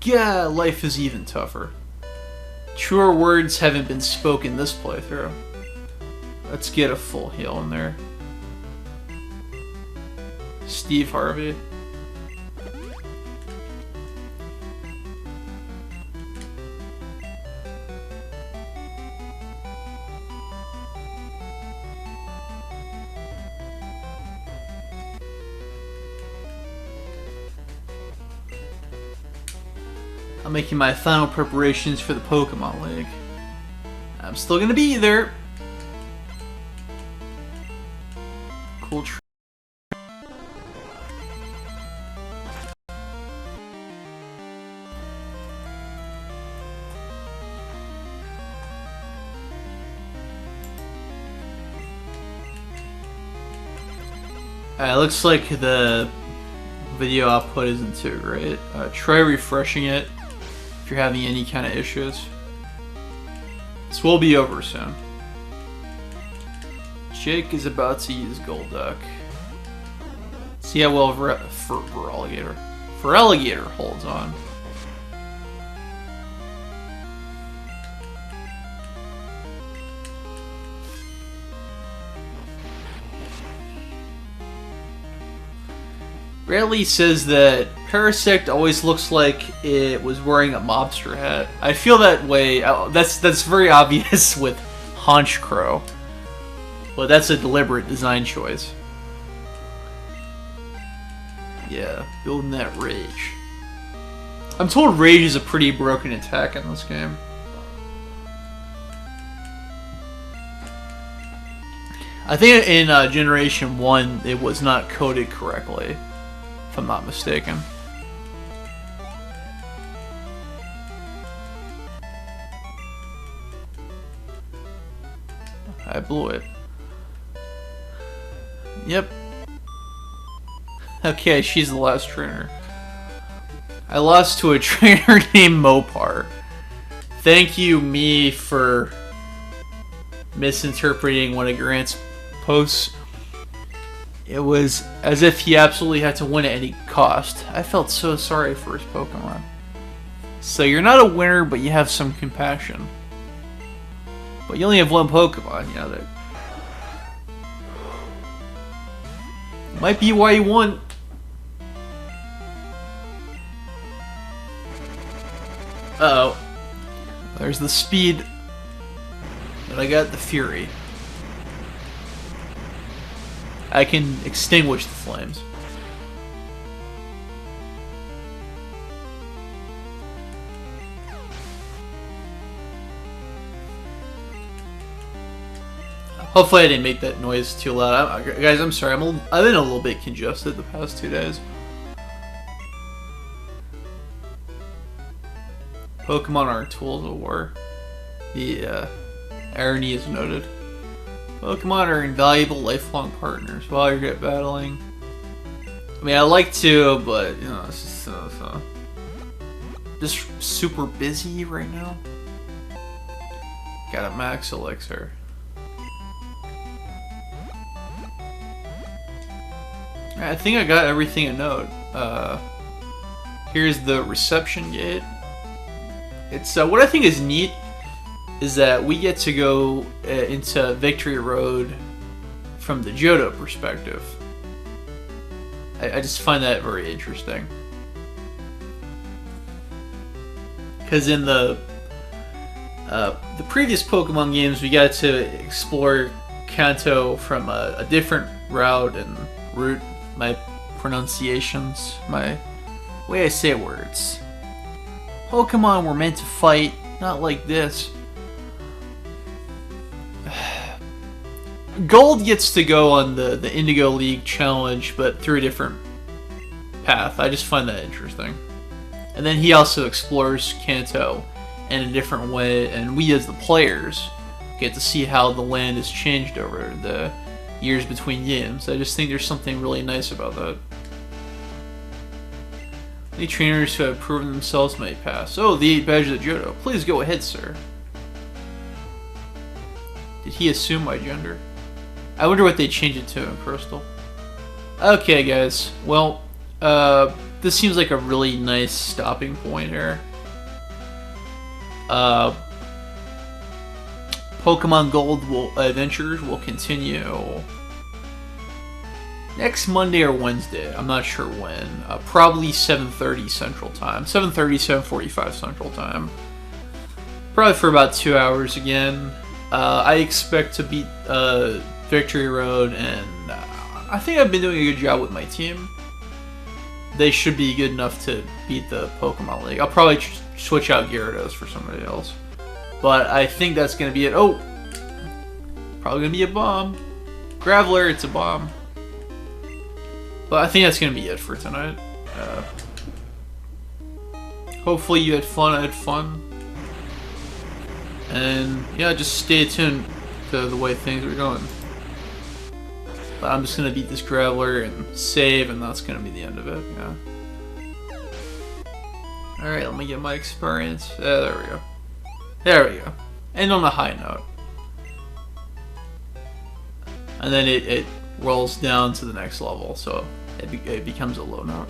[SPEAKER 1] Yeah, life is even tougher. Truer words haven't been spoken this playthrough. Let's get a full heal in there. Steve Harvey. I'm making my final preparations for the Pokemon League. I'm still gonna be there. Cool. Looks like the video output isn't too great. Try refreshing it if you're having any kind of issues. This will be over soon. Jake is about to use Golduck. See how well Feraligatr holds on. Bradley says that Parasect always looks like it was wearing a mobster hat. I feel that way. That's very obvious with Honchkrow, but that's a deliberate design choice. Yeah, building that Rage. I'm told Rage is a pretty broken attack in this game. I think in Generation 1 it was not coded correctly, if I'm not mistaken. I blew it. Yep. Okay, she's the last trainer. I lost to a trainer named Mopar. Thank you, me, for misinterpreting one of Grant's posts. It was as if he absolutely had to win at any cost. I felt so sorry for his Pokemon. So you're not a winner, but you have some compassion. But you only have one Pokemon, you know that. Might be why you won. Uh-oh. There's the speed. But I got the Fury. I can extinguish the flames. Hopefully I didn't make that noise too loud. Guys, I'm sorry. I've been a little bit congested the past 2 days. Pokemon are tools of war. The irony is noted. Pokemon are invaluable lifelong partners while you're battling. I mean, I like to, but you know, it's just super busy right now. Got a max elixir. I think I got everything a note. Here's the reception gate. It's what I think is neat is that we get to go into Victory Road from the Johto perspective. I just find that very interesting. Because in the previous Pokemon games, we got to explore Kanto from a different route. My pronunciations, my way I say words. Pokemon were meant to fight, not like this. Gold gets to go on the Indigo League challenge, but through a different path. I just find that interesting. And then he also explores Kanto in a different way, and we as the players get to see how the land has changed over the years between games. I just think there's something really nice about that. Any trainers who have proven themselves may pass. Oh, the 8 badge of the Johto. Please go ahead, sir. Did he assume my gender? I wonder what they changed it to in Crystal. Okay, guys. Well, this seems like a really nice stopping point here. Pokemon Gold adventures will continue next Monday or Wednesday. I'm not sure when. Probably 7:30 Central Time. 7:30, 7:45 Central Time. Probably for about 2 hours again. I expect to beat Victory Road, and I think I've been doing a good job with my team. They should be good enough to beat the Pokemon League. I'll probably switch out Gyarados for somebody else. But I think that's gonna be it. Oh! Probably gonna be a bomb. Graveler, it's a bomb. But I think that's gonna be it for tonight. Hopefully you had fun, I had fun. And yeah, just stay tuned to the way things are going. But I'm just gonna beat this Graveler and save, and that's gonna be the end of it, yeah. Alright, let me get my experience. There we go. There we go. End on a high note. And then it rolls down to the next level, so it becomes a low note.